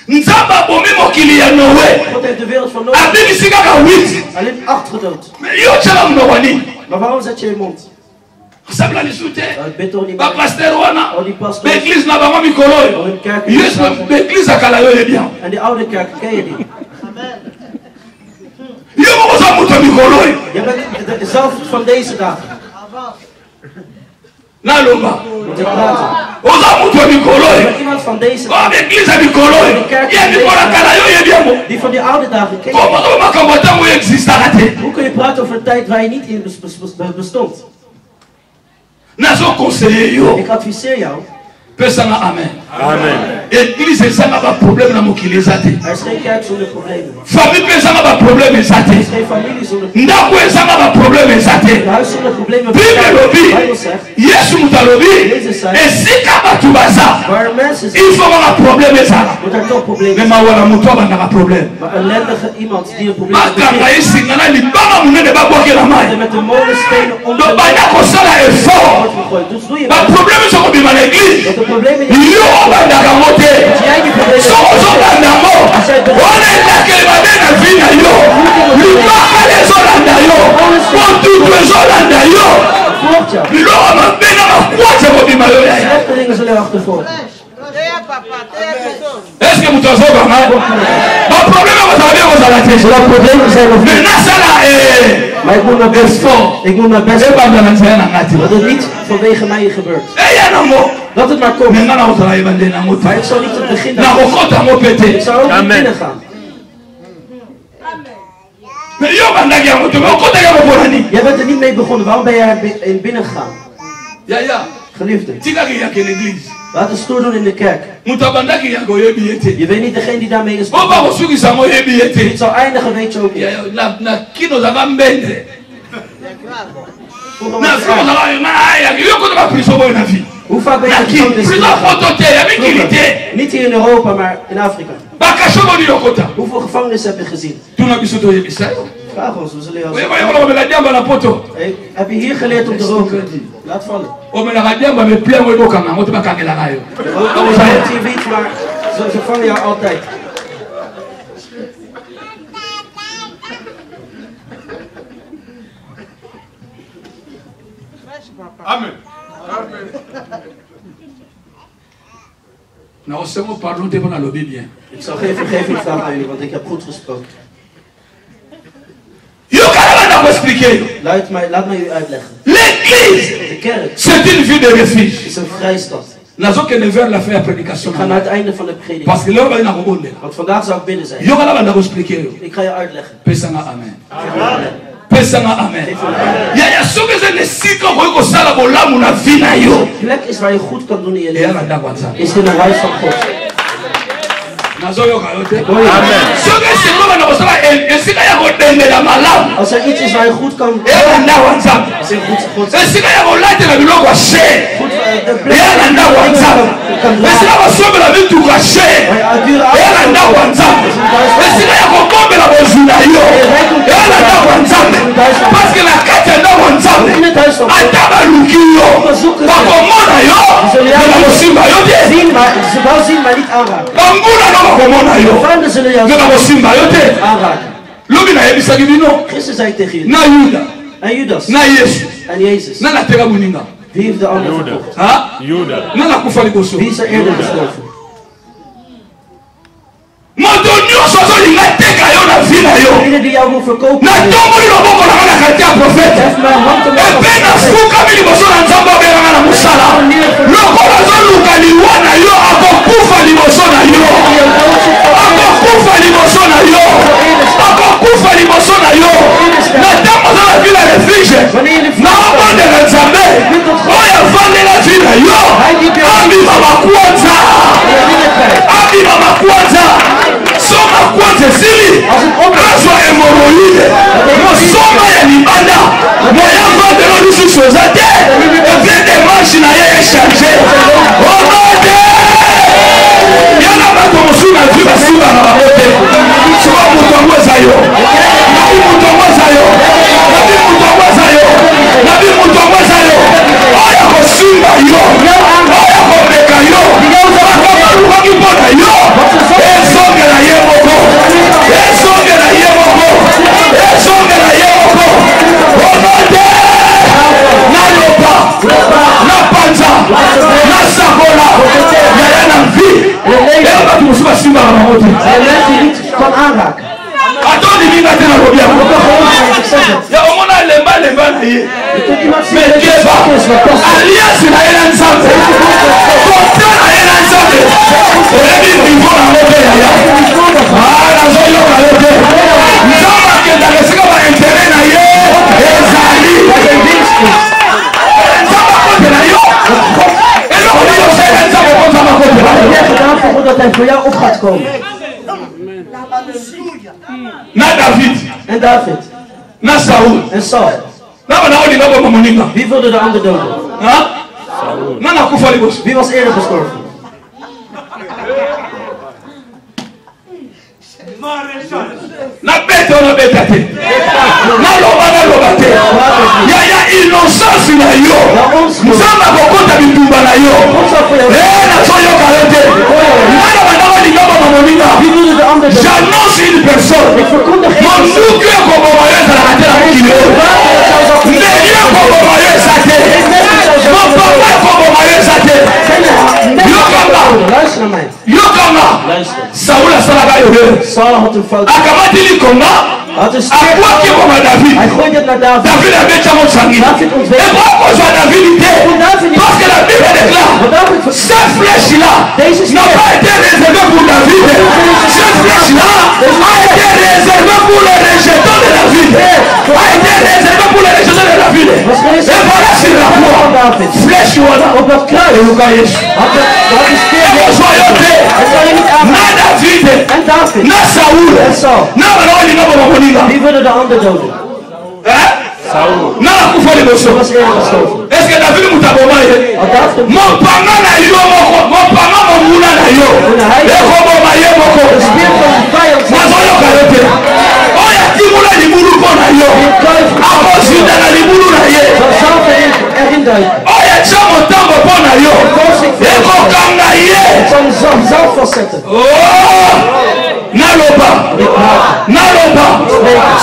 Nzambe abomi mokili ya Noé. God heeft de wereld van Noach Abimisi kaka 8. alleen 8 gedood. Mais yo tyala monoko nini? Maar waarom zet je je mond? osambela lisu te. Ik bid toch niet meer. Bapaster wana. Al die pastors Baeglise na bango mikolo oyo. hun kerk Yesu baeglise akala yo oyebi yango. en die oude kerk, ken je die? Yo moko oza moto ya mikolo oyo. Je bent zelf van deze dagen. Naloba. Moet je praten. Oza moto ya mikolo Je oyo. bent iemand van deze Oya dagen. baeglise ya mikolo oyo. Ye mikolo akala yo oyebi yango. Die van die oude dagen, ken je? Koma oza makambo ntango oyo existaka te. Hoe kun je praten over een tijd waar je niet in bestond? Nazoconseille yo. Ik adviseer jou, Pesanga amen. Amen. Église ezanga baproblème na mokili eza te. er is geen kerk zonder problemen. Famille mpe ezanga baproblème eza Er te. is geen familie zonder problemen. Ndako ezanga baproblème eza Een te. huis zonder problemen. Bible De elobi. Bijbel zegt, Yesu moto alobi. Esika bato baza. waar er mensen zijn, Il faut baka problème ezala. moet er toch problemen Me zijn. mawana moto abandaka problème. Maar een ellendige iemand die een probleem Bakanga heeft, esingana libanga monene babwakela en mai. met de molenstenen om Do banda kosala effort. wordt gegooid. Dus doe je best. Baproblème ezokobima na église. Dat de problemen niet Yo obandaka ngo te. dat jij die problemen Soko ozolanda ngo. Wana endakeli mabe na vi na yo. Libanga ezolanda yo. Motutu ezolanda yo. volgt jou. Biloko mabe na makwata ekobima yo yaya. Slechte dingen zullen je achtervolgen. Est-ce que moto azokanga? Baproblème kozala bien kozala te. Zodat problemen zijn of Me niet. nasala Maar ik moet mijn best doen. Ik moet mijn best doen. ebanda na nzela na nga te. Dat het niet vanwege mij gebeurt. eya nango. Dat het maar komt. Me nga nakozala ebande nango Maar te. ik zal niet het begin daarvan. nakokota yango mpe Ik te. zou ook niet Amen. binnen gaan. Me yo bandaki yango te. Me okotaki yango mpo nani? Jij bent er niet mee begonnen. Waarom ben jij in binnen gegaan? yaya Geliefde, tikaki yake l'église. laat het stoer doen in de kerk. moto abandaki yake oyebi ye te. Je weet niet degene die daarmee is po bakosukisa yango oyebi ye Wie te. het zal eindigen, weet je ook niet. na kino ozaka mbende. Vroeger na was het filo erg. ozaka yake yo kota bapriso boye na vie. Hoe vaak ben je Na qui? gevangenis Plus geweest? en photo te, ya mingi Vroeger. te. Niet hier in Europa, maar in Afrika. Bakasho boni lokota. Hoeveel gevangenissen heb je gezien? Tuna biso to yebisa yo. Vraag ons, we zullen jou Oye zeggen. boye ko bela diamba na poto. Hey, heb je hier geleerd om te roken? Laat vallen. O mena ka diamba me plein mo boka ma moto bakangela kayo. Roken is niet hier wiet, maar ze vangen jou altijd. Amen. Nou seulement parlons te bona lobi bien. Ik zal geen vergeving vragen aan jullie, want ik heb goed gesproken. Yo kana na ko expliquer. Laat mij u uitleggen. L'église, De kerk c'est une ville de refuge. is een vrijstad. Nazo que ne vers la faire prédication. Ik ga naar het einde van de prediking. Parce que là on va na ko bonde. Want vandaag zou ik binnen zijn. Yo kana na ko expliquer. Ik ga je uitleggen. Pesanga amen. Amen. Pesanga amen. Ya soki ze ne sika ko ko sala bolamu na vie na yo. De plek is waar je goed kan doen in je Et ala leven. da kwanza. Is in een huis van God. Nazo yo ka yo te. Amen. Soki se ko na ko sala esika ya ko dendela malamu. Als er iets is waar je goed kan Et ala da kwanza. is er goed God. Esika ya ko latela biloko ya share. Goed de Et plek ala da kwanza. kan Esika dragen. ko sobela bintu ka share. Waar je uit dure Et ala da kwanza. Esika ya ko bombela bozuna yo. Et ala da kwanza. Parce que la kati ya da kwanza. In het huis van God. Ata baluki yo. Bakomona yo. Mena kosimba yo te. Zien, maar ze wel zien, maar niet aanraken. Bambula no bakomona yo. Vijanden zullen jou Mena kosimba yo te. aanraken. Lobi nayebisaki bino. Gisteren zei ik tegen jullie. Na Yuda. En Judas. Na Yesu. En Jezus. Na nateka moninga. Wie heeft de ander verkocht? Ha? Juda. Na nakufa liboso. Wie is er eerder gestorven? Moto nyonso azolinga teka yo na vi na yo. Degene die jou wil verkopen. Natomboli loboko nanga na kati ya profete. Heeft mijn hand omhoog. Epe nafukami liboso na nzambe obenganga na mosala. Lokola azoluka liwa na yo akokufa liboso na yo. Akokufa liboso na yo. Akokufa liboso na yo. Na ntango oza na vi na refuge. Na obondela nzambe. Oyo avandela vi na yo. Abima makwanza. Abima makwanza. Soma kwanza esili. Azwa hemoroide. Mosoma ya libanda. Moya vandelo lisusu eza te. Epe demarche na ye echange. Omade. Yana bato mosu na vi basimba na bango te. Soka moto yango eza yo. Nabi moto yango eza yo. Nabi moto yango eza yo. Nabi moto yango eza yo. Oya kosimba yo. Oya komeka yo. Bakabalukaki mpona yo. Ezongela ye moko. Ezongela ye moko. Ezongela ye moko. Omade. Naloba. Napanza. Nasakola. Yaya na mvi. Eyo bato mosu basimbaka bango te. En mensen die niet kan aanraken. Atondimika te na lobi yango. Ya omona lemba na ye. Je kunt iemand zien Mais dat je Keba, zwak is, wat kost. alliance na ye na nzambe. Kote na ye na nzambe. Oyebi niveau na ngo te yaya. Nazoyoka yo te. Nzambe akendaka esika baintere na ye ezali. Nzambe akotela yo. Eloko nini osala nzambe po nzambe akotela Je yo. hebt gedaan voor God dat hij voor jou op gaat komen. Na David, En David. na Saul. En Saul. Na bana olinga boma moninga. Wie wilde de ander doden? Ha? Na nakufa liboso. Wie was eerder gestorven? Na bete o na beta te. Naloba te. Yaya innocence na yo. Nzambe akokota bitumba na yo. Nazoyoka yo te. Nana bana balinga boma moninga. Wie wilde de ander doden? J'annonce une personne. Ik verkondig één Monduku ekoboma yo ezalaka te na mokili oyo. Ndeli ekoboma yo eza te. Mopapa ekoboma yo eza te. Yokanga. Luister naar mij. Yokanga. Luister. Saul asalaka yo te. Saul had een fout. Akamati likonga. Had een Akwaki speer. ekoma David. Hij gooit het naar David. David abetya mosangi. David ontweek. Ekokozwa David te. Parce que la Bible déclare. Maar David Cette flèche-là n'a pas été réservée pour David. Cette flèche-là a été réservée pour les rejetons de David. A été réservée pour les rejetons de David. Et voilà sur la croix. Flèche wana. op dat kruis. Eluka Yesu. Had de speer. Ekozwa yo te. Hij zal je niet Na aanraken. David. En David. Na Saul. En Saul. Na bana balinga boma moninga. Wie wilde de ander doden? Eh? Nana kufa liboso. Est-ce que David mutaboma ye? Mopanga na yo moko, mopanga monguna na yo. Eko boma ye moko. Mazoyo kayote. Oya timula libulu pona yo. Ako sida na libulu na ye. Oya chamo tambo pona yo. Eko kanga ye. Oh! Naloba.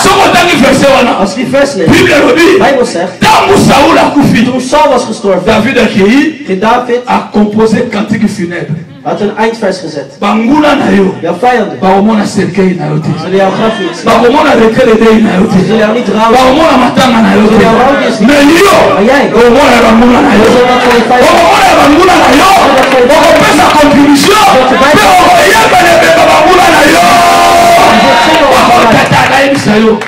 Somo tangi verse wana. Als die vers leest, Bible robi. Bijbel zegt, Tangu Saul a kufi. toen Saul was gestorven, David a kei ging David a composé cantique funèbre. had een eindvers gezet. Banguna na yo. Jouw vijanden Baomona serkei na yo te. zullen jouw graf niet zien. Baomona rekele dei na yo te. Zullen jou niet rouwen. Baomona matanga na yo te. Mais yo. Maar jij, Baomona banguna na yo. Baomona banguna na yo. Bakopesa contribution. Pe okoyeba lebe banguna na yo. Bakotata na ebisa yo.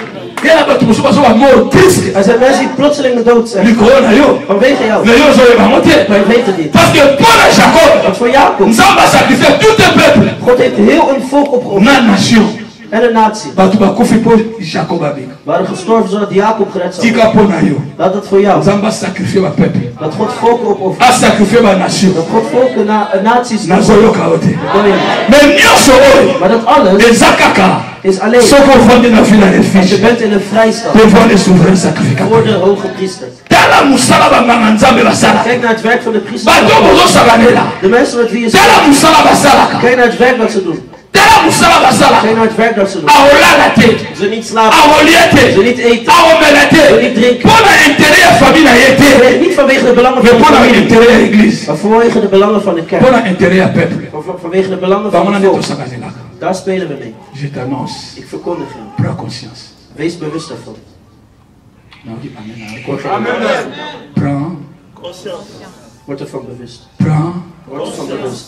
Yena bato mosusu bazo ba mort triste. er zijn mensen die plotseling de dood zijn. Likolo na yo. Vanwege jou. Mais yo ozoyeba ngo te. Maar je weet het niet. Parce que pour Jacob, Want voor Jacob, Nzamba sacrifié tout un peuple. God heeft heel een volk opgeofferd. Na nation. En een natie. Bato bakufi po Jacob abika. We waren gestorven zodat Jacob gered zou Tika worden. po na yo. Laat dat voor jou. Nzamba sacrifié ba peuple. Dat God volken opoffert. A sacrifié ba nation. Dat God volken naties Na zoyoka ote. wil je. Mais nyonso oyo Maar dat alles eza kaka is alleen soko ofandi na ville ya als je refuge bent in een vrijstad devant les souverains voor sacrificateurs. de hoge priester. Tala musala banganga nzambe basala. Kijk naar het werk van de priester. Bato bozosabanela. De mensen met wie je Tala zit. musala basalaka. Kijk naar het werk dat ze doen. Tala musala basalaka. Kijk naar het werk dat ze doen. Aolala te. Ze niet slapen. Aolia Ze te. niet eten. Aomela Ze te. niet drinken. Mpona intérêt ya famille na ye te. Niet vanwege de belangen Mais van de mpona familie. intérêt ya église. Maar vanwege de belangen van de kerk. Mpona intérêt ya peuple. Vanwege de belangen van Bangona het nde volk. tosakanelaka. Daar spelen we mee. Je t'annonce. Ik verkondig je. Prends conscience. Wees bewust daarvan. Non, dis amen. Ik word er Prends. Word ervan bewust. Prends. Word ervan bewust.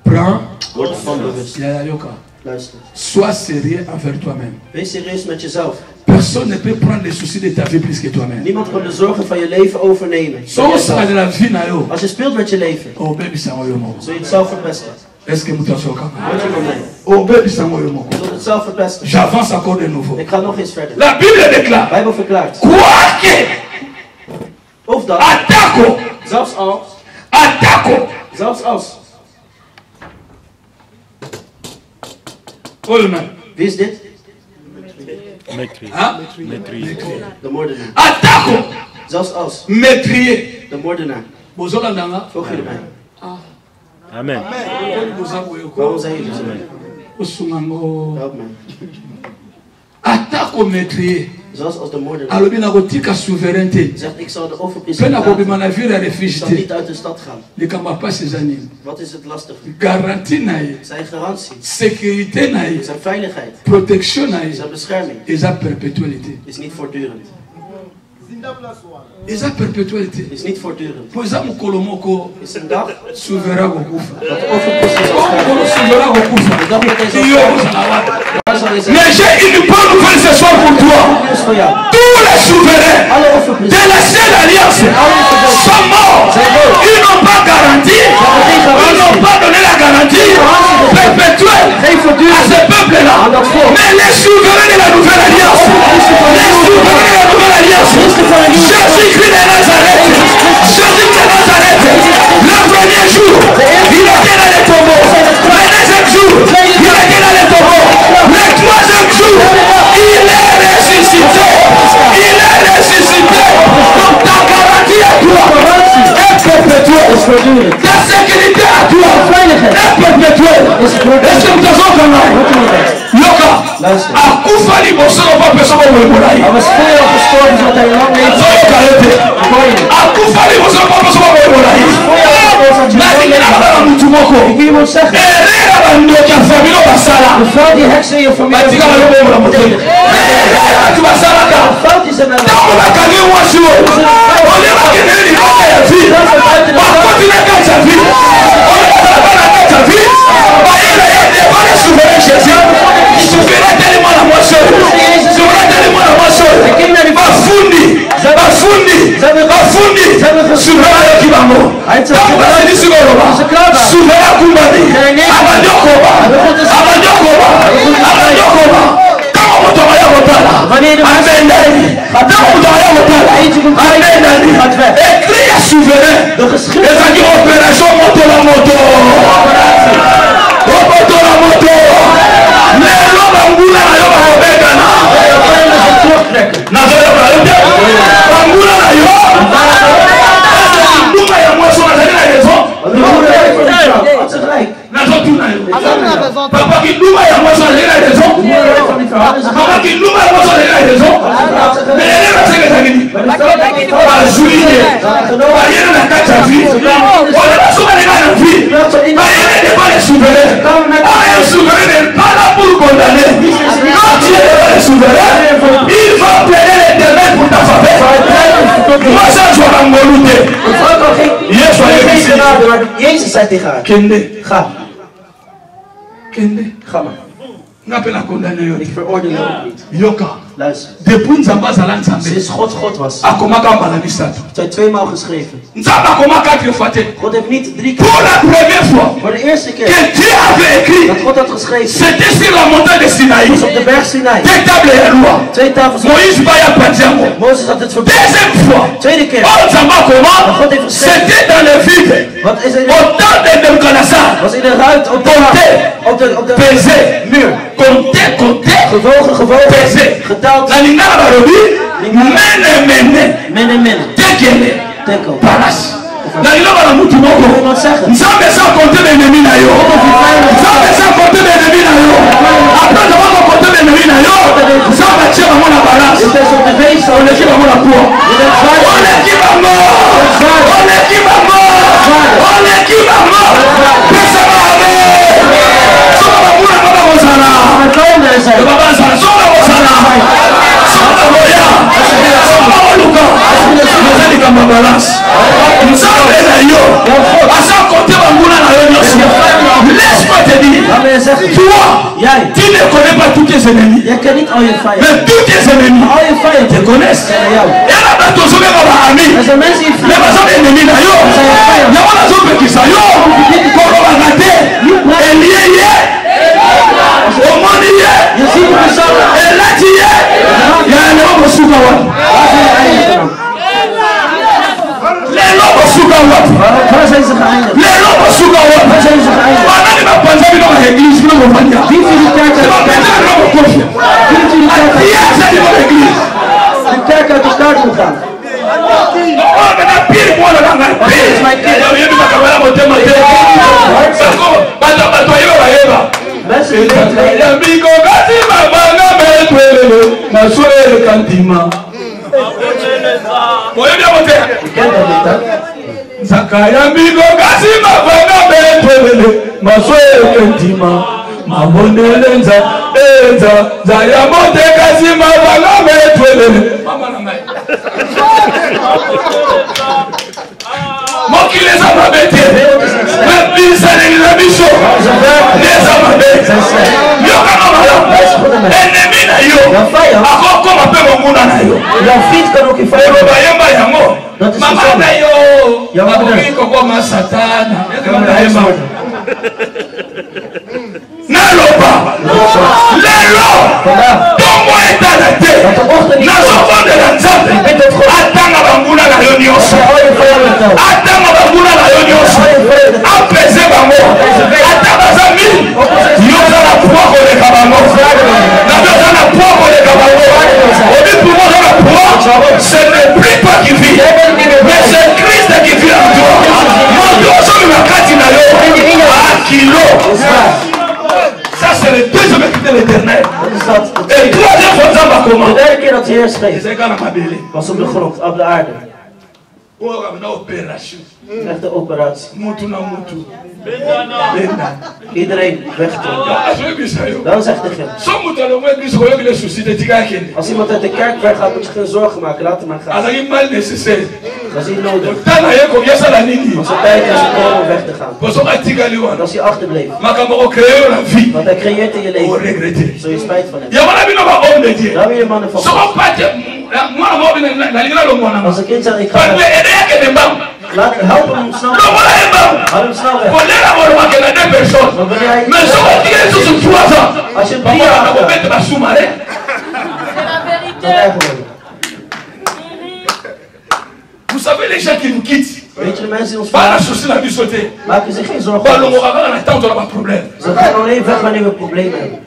Prends. Word ervan bewust. Ya yoka. Luister. Sois sérieux envers toi-même. Wees serieus met jezelf. Personne ne peut prendre les soucis de ta vie plus que toi-même. Niemand kan de zorgen van je leven overnemen. So osala de la vie na yo. Als je speelt met je leven, Obebisa ngo yo moko. zul je het zelf verpesten. Est-ce que mutu asoka? Weet je met mij? Obebisa ngo yo moko. Je zult het zelf verpesten. J'avance encore de nouveau. Ik ga nog eens verder. La Bible De déclare. Bijbel verklaart. Quoique. Of dat, Attaque. zelfs als, Attaque. zelfs als. Oyo na. Wie is dit? Maîtrise. Hein? Maîtrise. De moordenaar. Attaque. Zelfs als. Métrier. De moordenaar. Bozoka ndanga. Volg jullie mij? Amen. Waarom zijn jullie zo? Osungango. Help mij. Attaque métrier. Zelfs als de moordenaar. Alobi na kotika souveraineté. Zegt, ik zal de Mpe offerpriester na kobima laten. na ville ya Ik refuge zal te. niet uit de stad gaan. Likambo ya pasi eza nini? Wat is het lastige? Garantie na ye. Zijn garantie, Sécurité na ye. zijn veiligheid, Protection na ye. zijn bescherming Eza perpétualité. is niet voortdurend. Eza perpétualité. Is niet voortdurend. Po eza mokolo moko Is een dag souverain kokufa. dat de offerpriester zal Po mokolo sterven. souverain kokufa. De dag dat hij zal Iyo sterven. kozala wapi? Waar zal je zijn? Mais j'ai une bonne nouvelle ce soir pour toi. Dit is voor jou. Tous les souverains Alle de offerpriesters la seule alliance sont morts. Ils n'ont pas garanti. Ils n'ont pas donné la garantie perpétuelle à ce peuple-là. Mais les souverains de la nouvelle alliance, les souverains de la nouvelle alliance, Jésus-Christ de Nazareth, Jésus de Nazareth, le premier jour, il était dans les tombeaux. Le deuxième jour, il était dans les tombeaux. Le troisième jour, il est ressuscité. Il est ressuscité. Donc ta garantie à toi est perpétuelle. is voortdurend. Ta sécurité à toi est perpétuelle. Est-ce que nous avons compris? Yoka, Luister. akufa liboso na personne au Molai. Hij was voor jou gestorven zodat hij lang leven zou. Zoyoka yote. Akufa liboso na personne au Molai. Voor jou gestorven zodat je lang Nasi leven kina zou. na mutu moko. Ik wil iemand zeggen, Erera bandoki ya familo basala. de vrouw die heksen in je familie Batika heeft balobo na motema. Tu basala ka. fout is er met Tango bakangi mwasi oyo. Oye bakende libanda ya vie. Bakoti na kati ya vie. Oye bazalaka na kati ya vie. Bayela ya devant le souverain Jésus. Souverain teli mwana mwasi oyo. Souverain teli mwana mwasi oyo. Bafundi. Souverain ayoki bango. Tango basilisi koloba. Souverain akumbani. Abanyokoba. Tango moto aya kotala. Amendeli. Tango moto aya kotala. Nous avons raison. Mais elle est passée que ça dit. Par juillet. Par hier, on a 4 vies. On a pas souvent les gars dans la vie. Par hier, on n'est pas les souverains. Un souverain n'est pas là pour condamner. Quand tu es le souverain, il va plaider l'éternel pour ta faveur. Moi, ça, je vais m'envoler. Jezus zei tegen haar. Kende. Ga. Kende. Ga maar. Ik veroordeel je ook niet. Yoka. Luister. Depuis Nzamba Zalan Nzambe. Sinds God was. Akomaka Mbalanisatu. Het zijn 2 maal geschreven. Nzamba akomaka 4 fois. God heeft niet 3 keer. Pour la première fois. Voor de eerste keer. Que Dieu avait écrit. Dat God had geschreven. C'était sur la montagne de Sinaï. Was op de berg Sinai. 2 tables et loi. 2 tafels. Moïse Baya Padiamo. Mozes had het verboden. Deuxième fois. Tweede keer. Oh Nzamba comment? C'était dans le vide. Wat is er? Au temps de Nebuchadnezzar. Was in de ruit op de Pesé. muur. Compter. Gewogen. Pesé. Geteld. La lingala barobi. Mene. Tekele. Tekel. Paras. Na lingala la mutu moko. Nzambe sa compter l'ennemi na yo. Nzambe sa compter l'ennemi na yo. Après de moi compter l'ennemi na yo. Nzambe tient vraiment la balance. On équipe vraiment la cour. On équipe à mort. On équipe à mort. On équipe à mort. Pesa ba ame. Soba ba muna baba kozala. Baba kozala. Soba kozala. Soba boya. Soba oluka. Nazali kama balance. Nzambe na yo. Asa compter ba muna na yo nyonso. Laisse-moi te dire. Toi, tu ne connais pas tous tes ennemis. Je kent niet al je vijanden. Mais tous tes ennemis Al je vijanden te connaissent. jou. Et là, tu as sauvé ma amie. Er zijn mensen die Les personnes ennemies na yo. Il y a pas de choses qui sont yo. Comment on va rater? Et lié. Au monde lié. Je ziet de persoon. Et là, tu y es. Il y a un homme au Soukawa. Les hommes au Soukawa. Waar zijn ze geëindigd? Les hommes au Soukawa. Waar zijn ze geëindigd? Pendant que ma pensée dans l'église, je ne comprends pas. Wie vindt die kerk uit elkaar? Wie vindt die kerk uit Hier, c'est dans l'église. de kerk uit elkaar toe gaan? Oh, mais la pire, moi, la pire. is mijn kind? Mensen die kent dat niet, hè? Zakayambigo kasima fanga betwelele maswele kentima mabonele nza zayamote kasima fanga betwelele mama na ngai mokile za mabete mabisani na biso neza mabete yoka mama ennemi na yo akokoma pe monguna na yo Jouw vriend kan ook je vijand eloba yemba yango Dat is mama gezond. na yo Ja, maar bakoki kokoma satana worden. naloba lelo ntongo etala te nazobondela nzambe atanga banguna na yo nyonso atanga banguna na yo nyonso apese bango ata baza mili yo oza na poi koleka bango nabi oza na poi koleka bango obi pour oza na poi ce n'est plus toi qui vis mais c'est Christ qui vit en toi moto ozobima kati na yo akilo. Ça c'est le deuxième écrit de l'éternel. Et troisième fois ça va De comment? derde keer dat de Heer schreef, C'est quand on a belé. was op de grond, op de aarde. On a une opération. Echte operatie. Mutu na mutu. Benda. Iedereen weggetrokken. Je veux ça yo. Dan zegt de Heer, Sans mutu na mutu, je veux que les soucis de tika kende. als iemand uit de kerk weggaat, moet je geen zorgen maken, laat hem maar gaan. Azali mal nécessaire. Dat is niet nodig. Tana ye ko yesa la nini. Als het tijd is om weg te gaan. Poso ka tika En liwa. als hij achterbleef, Makambo ko créer la vie. want hij creëert in je On leven, regretter. zul je spijt van hebben. Ya wana bino ba homme de Dieu. Dan weer je mannen van So God. ko pate mwana mo bino na lingala lo mwana. Als een kind zegt, ik ga Parce weg, que ede ke mbam. help hem snel Lo weg. mwana mbam. Haal hem snel weg. Kolera mo wa ke na deux personnes. Want wanneer hij... Mais so ko tika so 3 ans. Als je hem 3 Papa jaar na ko gaat, bete ba sous-marin. dan erger worden. Vous savez les gens qui nous quittent. Weet je, de mensen die ons Pas la verlaten, souci la vie sauter. maken zich geen zorgen Pas om le ons. mot avant on attend on a pas problème. Ze gaan alleen weg wanneer we problemen hebben.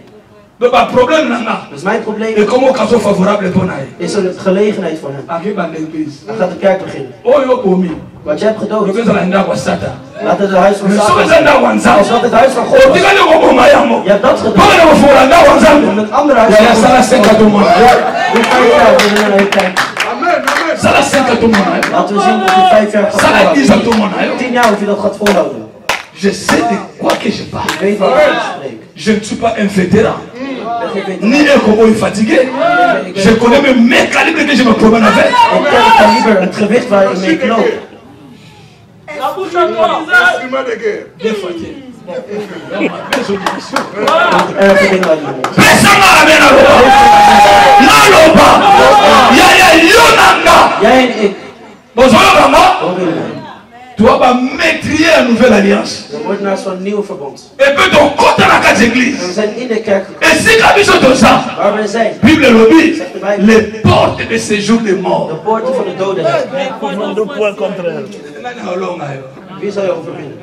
Le pas problème nana. Dus mijn probleem Et comment occasion favorable pour naï. is er een gelegenheid voor hem. Avec ban l'église. Hij gaat de kerk beginnen. Oh yo bomi. Wat je hebt gedood. Lopen ze naar de Satan. Laat het huis van Zo is Satan. het nou aan Als dat het huis van God Die is. kan je ook maar jammer. Je hebt dat gedaan. Papa we voor nou aan En het andere huis Ja, ja, van ça la God. c'est que tout le monde. Hoe kan je daar weer naar kijken? Ça la c'est que tout le monde. Laten we zien of je 5 jaar gaat Ça la dit à tout le volhouden. monde. 10 jaar of je dat gaat volhouden. Je sais de quoi que je parle. Ik weet wat ik spreek. Je ne suis pas un vétéran. Ik ben geen veteraan. Ni un cowboy fatigué. Je connais même mes calibres que je me promène avec. Ik ken het kaliber, het gewicht waar je mee loopt. Bien fatigué. Erge dingen uit je mond. Pesanga amen aloha. Naloba. Ya ya yonanga. Jij en ik, Bonjour maman. hoor je mij? Tu vas maîtriser la nouvelle alliance. We worden naar zo'n nieuw verbond. Et puis ton compte dans la case En we église. zijn in de kerk Et si quand ils sont ça, waar wij zijn. Bible lobby, les portes de séjour des De morts. poorten van de doden. Wie zou je overwinnen?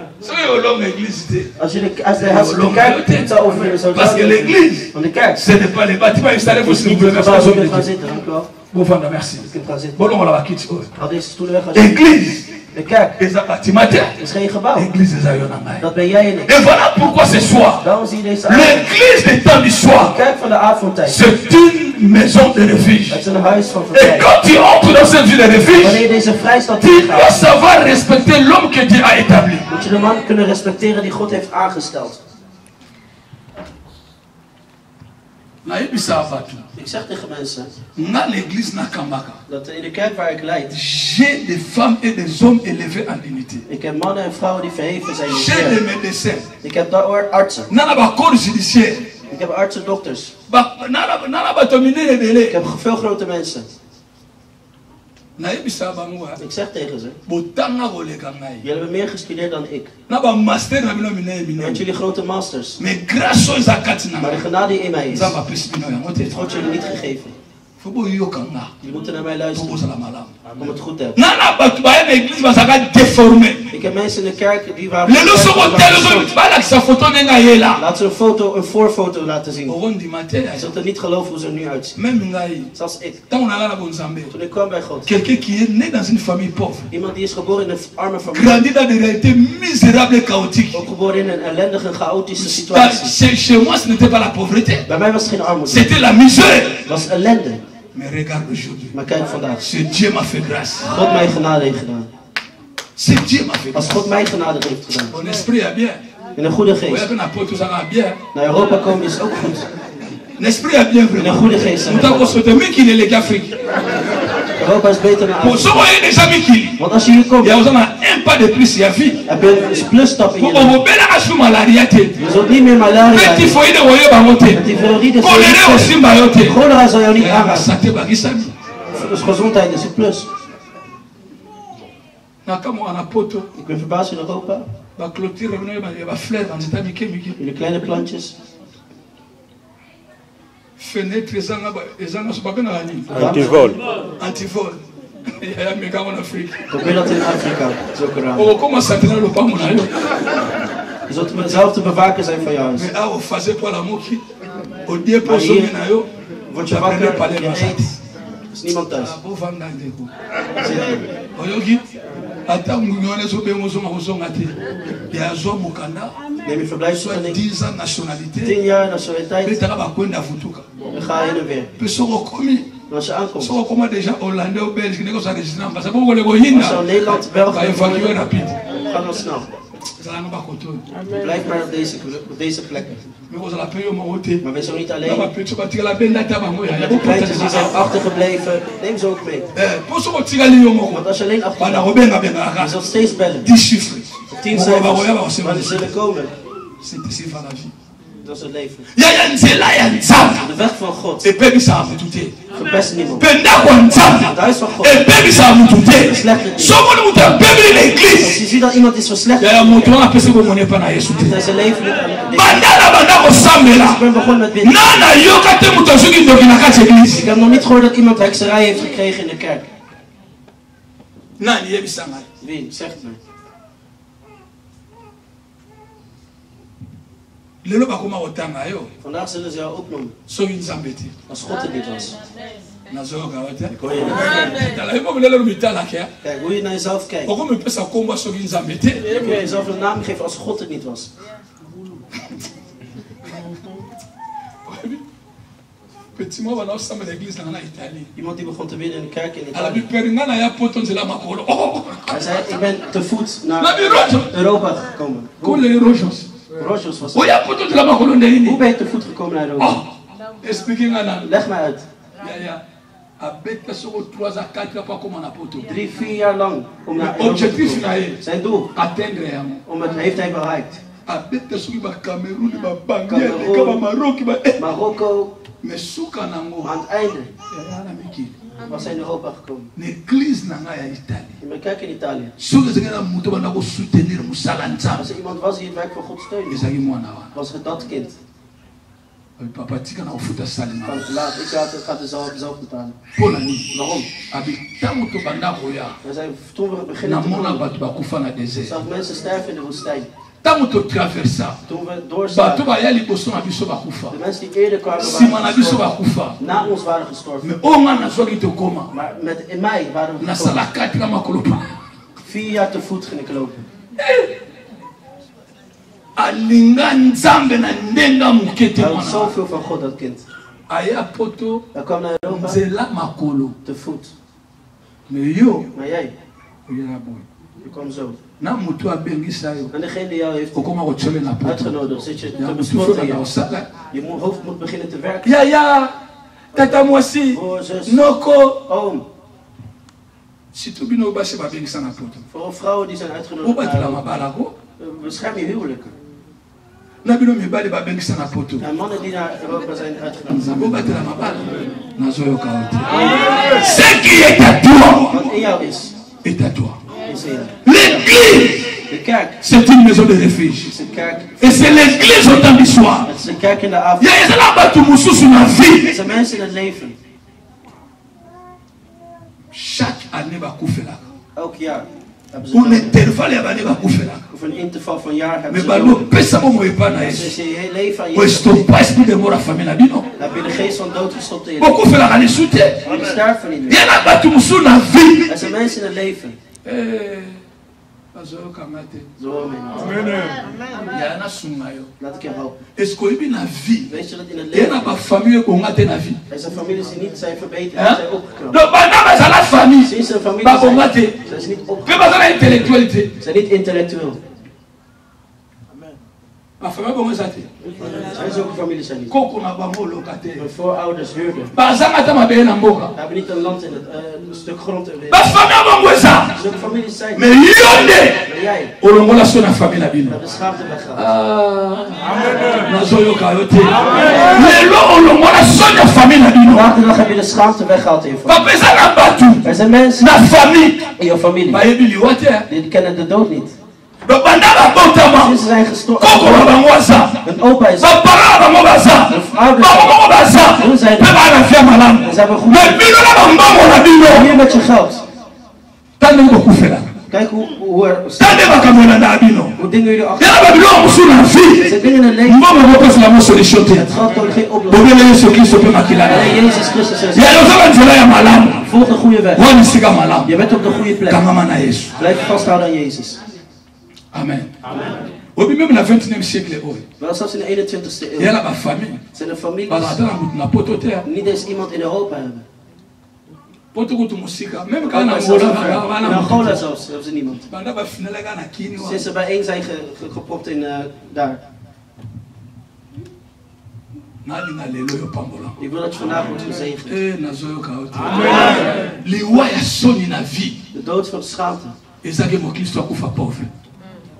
Als je de kerk zou overwinnen, zou Parce que je l'église, van de kerk. ce n'est pas les bâtiments installés pour s'il vous plaît. Gebouw, je kunt gaan zitten, dank u wel. Bon, voilà, merci. Je kunt gaan zitten. Bon, on va la quitter. Al deze stoelen weg. Als je... Église, De kerk les bâtiments, is geen gebouw. église, les ayonamai. Dat ben jij en ik. Et voilà pourquoi ce soir, Daarom zie je deze avond. l'église des temps du soir, De kerk van de avondtijd. c'est une maison de refuge. Het is een huis van Et verblijf. quand tu entres dans cette ville de refuge, Wanneer je deze vrijstad tu dois ingaat, savoir respecter l'homme que Dieu a établi. moet je de man kunnen respecteren die God heeft aangesteld. Ik zeg tegen mensen dat in de kerk waar ik leid, j'ai des femmes et des hommes élevés en dignité. ik heb mannen en vrouwen die verheven zijn in de J'ai des kerk. médecins. Ik heb daar artsen. Nana ba corps judiciaire. Ik heb artsen, dokters. Nana ba tominer les Ik délais. heb veel grote mensen. Nayebisa bango. Ik zeg tegen ze, Botanga koleka ngai. jullie hebben meer gestudeerd dan ik. Na ba master na bino minene Want minene. jullie grote masters. Mais grâce aux zakati na. Maar de genade die in mij is, Nzamba pesi bino yango te. heeft God jullie niet gegeven. Fobo yokanga. Jullie moeten naar mij luisteren Fobo sala malamu. om het goed te hebben. Nana ba ba na église ba saka déformé. Ik heb mensen in de kerk die waren... Lelo soko telo so ba la sa photo nenga yela. Laat ze een voorfoto laten zien. Ogondi mate. Je zult er niet geloven hoe ze er nu uitzien. Même ngai. Zelfs ik. Tant na la bonzambe. Toen ik kwam bij God. Quelqu'un qui est né dans une famille pauvre. Iemand die is geboren in een arme familie. Grandi dans des réalités misérables et chaotiques. Ook geboren in een ellendige, chaotische situatie. Chez moi, ce n'était pas la pauvreté. Bij mij was het geen armoede. C'était la misère. Het was ellende. Mais regarde aujourd'hui. Maar kijk vandaag. C'est Dieu m'a fait grâce. God mij genade heeft gedaan. C'est Dieu m'a fait Als grâce. God mij genade heeft gedaan. Mon esprit est bien. In een goede Oui, geest. avec un pote, tout ça va bien. Naar Europa komen is ook goed. L'esprit est bien In een vraiment. goede geest. Nous t'avons sauté, mais qu'il est les Afrique. Europa is beter dan Pour Afrika. ce moment, il y a des amis qui. Want als je hier komt, Il y a un pas de plus, il y a vie. heb je een plusstap in Pour je leven. vous belle à sous malaria. Je zult niet meer malaria Petit hebben. foyer de voyer bamoté. Die verrieden Choléra aussi bayoté. Cholera zal jou niet La aanraken. santé bagisami. Dus gezondheid is een plus. Nakamo ana poto. Ik ben verbaasd in Europa. Ba clôture, ba fleur, ba nzita mike mike. Jullie kleine plantjes. Fenêtre ezanga so bakana nini. Antivol. Antivol. Ya meka en Afrique. Probeer dat in Afrika. Zulke ramen. O comment sentinelle lo pamu na yo. Je zult hetzelfde bewaker zijn van je huis. Mais a o fazer pour la moki. O die po Maar so hier na yo. word je Apprenez wakker, parler je français. eet. Er is niemand thuis. Bo vanda ndeko. Zit hier. Oyoki. Ata ngonyone so be mo so ma so ngati. Ya zo mukanda. Neem je Soit verblijfsvergunning. 10 ans nationalité. 10 jaar nationaliteit. Betaka ba kwenda futuka. Dan ga je heen en weer. Pe soko komi. En als je aankomt. Soko koma déjà Hollandais ou Belge neko sa registrant parce que bo le go Als hinda. je Nederland, België, Ba évacuer rapide. ga dan snel. Zalanga ba koto. Blijf maar op deze plekken. Mais vous allez payer mon hôtel. Maar wees zo niet Là alleen. ba petso ba tigala benda taba moya. Ya De kleintjes die zijn achtergebleven, neem ze ook mee. Pour ce que tigala yo moko. Want als je alleen Bana achtergebleven robenga benga je ka. zult steeds bellen. 10 chiffres. 10 cijfers, maar die zullen komen. C'est ici va la vie. Dat is het leven. Ya ya nzela ya nzamba. De weg van God Et baby ça va tout te. verpest niemand. Penda kwa nzamba. Het huis van God. Et baby ça va tout te. Somo ni muta baby Als l'église. je ziet dat iemand is verslecht, Ya ya mutu wana pese ko mone pa na Yesu te. hij zijn leven niet aan het leven. Bandana banda ko sambela. Ik ben begonnen met bidden. Nana yoka te mutu suki ndoki na kati église. Ik heb nog niet gehoord dat iemand hekserij heeft gekregen in de kerk. Nani yebisanga. Wie? Zeg het mij. lelo bakoma kotanga yo Vandaag zullen ze jou opnoemen. soki nzambe te Als God er niet was. nazoyoka yo te Ik hoor je niet. tala ebo lelo mitalaka Kijk, hoe je naar jezelf kijkt. okomipesa kombo soki nzambe te Kun je jezelf een naam geven als God er niet was? petit moi bana osambela église nanga na Italie Iemand die begon te bidden in de kerk in alabi Italië. pere nga na ya poto nzela makolo Hij zei, ik ben te voet na naar birojo Europa gekomen. kole rojos Rojos was dat. oya poto nzela makolo Hoe ndeini ben je te voet gekomen naar Europa? explique nga na Leg mij uit. ya abeta soko 3 à 4 pa koma na poto 3, 4 jaar lang om naar Europa te objectif na komen. ye Zijn doel, atteindre yango om het heeft hij bereikt. abeta soki ba Cameroun ba Bangladesh ka ba Maroc ba Marokko, mais suka nango maar aan het einde ya na mikili was hij in Europa gekomen. na église na nga ya Italie In mijn kerk in Italië. soki ezalaki na moto banda kosoutenir mosala nzambe Als er iemand was die het werk van God steunde, ezalaki mwana wana was het dat kind. papa tika na kofuta salima Van laat, ik ga het zelf betalen. mpo na nini Waarom? abi ntango tobanda koya Hij zei, toen we beginnen te namona komen, bato bakufa na désert zag mensen sterven in de woestijn. ntango totraversa Toen we bato doorzagen, baya liboso na biso bakufa de mensen die eerder kwamen nsima na waren biso gestorven. bakufa Na ons waren gestorven. mais oyo nga nazwaki tokóma Maar in mei waren we nasala gekomen. 4 makolo pa 4 jaar te voet ging ik lopen. alinga nzambe na ndenga moke te Hij had mwana zoveel van God, dat kind. aya poto Hij kwam naar Europa nzela makolo te voet. mais yo Maar jij, oyela boye je kwam zo. na moto abengisa yo En degene die jou heeft okóma kotyelela poto uitgenodigd, zit je ya te motu bespotten. fo na osala Je hoofd moet beginnen te werken. yaya tata mwasi Broer, zus, noko oom. surtout bino basi babengisa na poto Vooral vrouwen die zijn uitgenodigd. obatela naar- mabala ko Bescherm je huwelijken. na bino mibali babengisa na poto En mannen die naar Europa zijn uitgenodigd. nzambe obatela mabala nazoyoka yo te ce qui est à toi Wat in jou is, est à toi is in jou. l'église De kerk c'est une maison de refuge is een kerk. et c'est l'église au temps du soir Het is een kerk in de avond. ya ezala bato mosusu na vie Het zijn mensen in het leven. chaque année bakufelaka Elk jaar hebben ze un nodig. intervalle ya bane bakufelaka Of een interval van jaar hebben mais ze balo nodig. pesa bomo epa na Als yesu je je leven aan po Jezus geeft, estopa esprit de mort na famille na bino dan heb je de geest van dood gestopt in je leven. bokufelaka lisu te Maar we sterven niet meer. ya na bato mosusu na vie Er zijn mensen in het leven. bazoyokanga te Zo hoor me. ya nasunga yo Laat ik je helpen. eske oyebi na vie Weet je dat in het ye na leven bafamille ebonga te na vie er zijn families die niet zijn verbeterd, die Hein? zijn opgeknapt. donc banda bazala famille Sinds een familie babonga te zijn ze niet mpe opgeknapt. bazala intellectuel te Ze zijn niet intellectueel. bafamille bongo eza te Zijn zulke families zijn niet. koko na bango oloka te Mijn voorouders huurden. bazanga ata mabele na mboka We hebben niet een land in het, een stuk grond in het. bafamille bongo eza Zulke families zijn mais niet. yo nde Maar jij, olongola so na famille na we bino hebben schaamte weggehaald. nazoyoka yo te lelo olongola so na famille na bino Vandaag de dag heb je de schaamte weggehaald in je familie. papa eza na bato Er zijn mensen na famille in je familie bayebi liwa te die kennen de dood niet. donc banda babotama Sinds ze zijn gestorven. koko na bango aza Hun opa is bapara na bango baza bango bango baza mpe banafia malamu mais bino na bambongo na bino hier met je geld. tande bokufela Kijk hoe er tande makambo elanda ya bino hoe dingen jullie achter. yana babiloko mosusu na Er vie zijn dingen in het leven. mbongo bopesela mo solution te Het geld kan geen oplossing. bobele yesu kristo mpe makila na Alleen ye Jezus Christus is. yayo ozala nzela ya malamu Volg de goede weg. wana esika malamu Je bent op de goede plek. kangama na yesu Blijf vasthouden aan Jezus. amen obi meme na 29e siècle oyo Wel zelfs in de 21ste eeuw yala bafamille zijn er families bazala ta na mutu na poto te die niet eens iemand in Europa hebben. poto kutu mosika meme kaka Ook na maar zelfs ngola in bana Angola mutu zelfs hebben ze niemand. banda bafinelaka na kini Sinds ze bijeen zijn gepropt in daar. nalinga lelo oyo pambola Ik wil dat je vandaag wordt gezegend. nazoyoka yo te liwa ya soni na vie De dood van schaamte ezaki mokristo akufa pauvre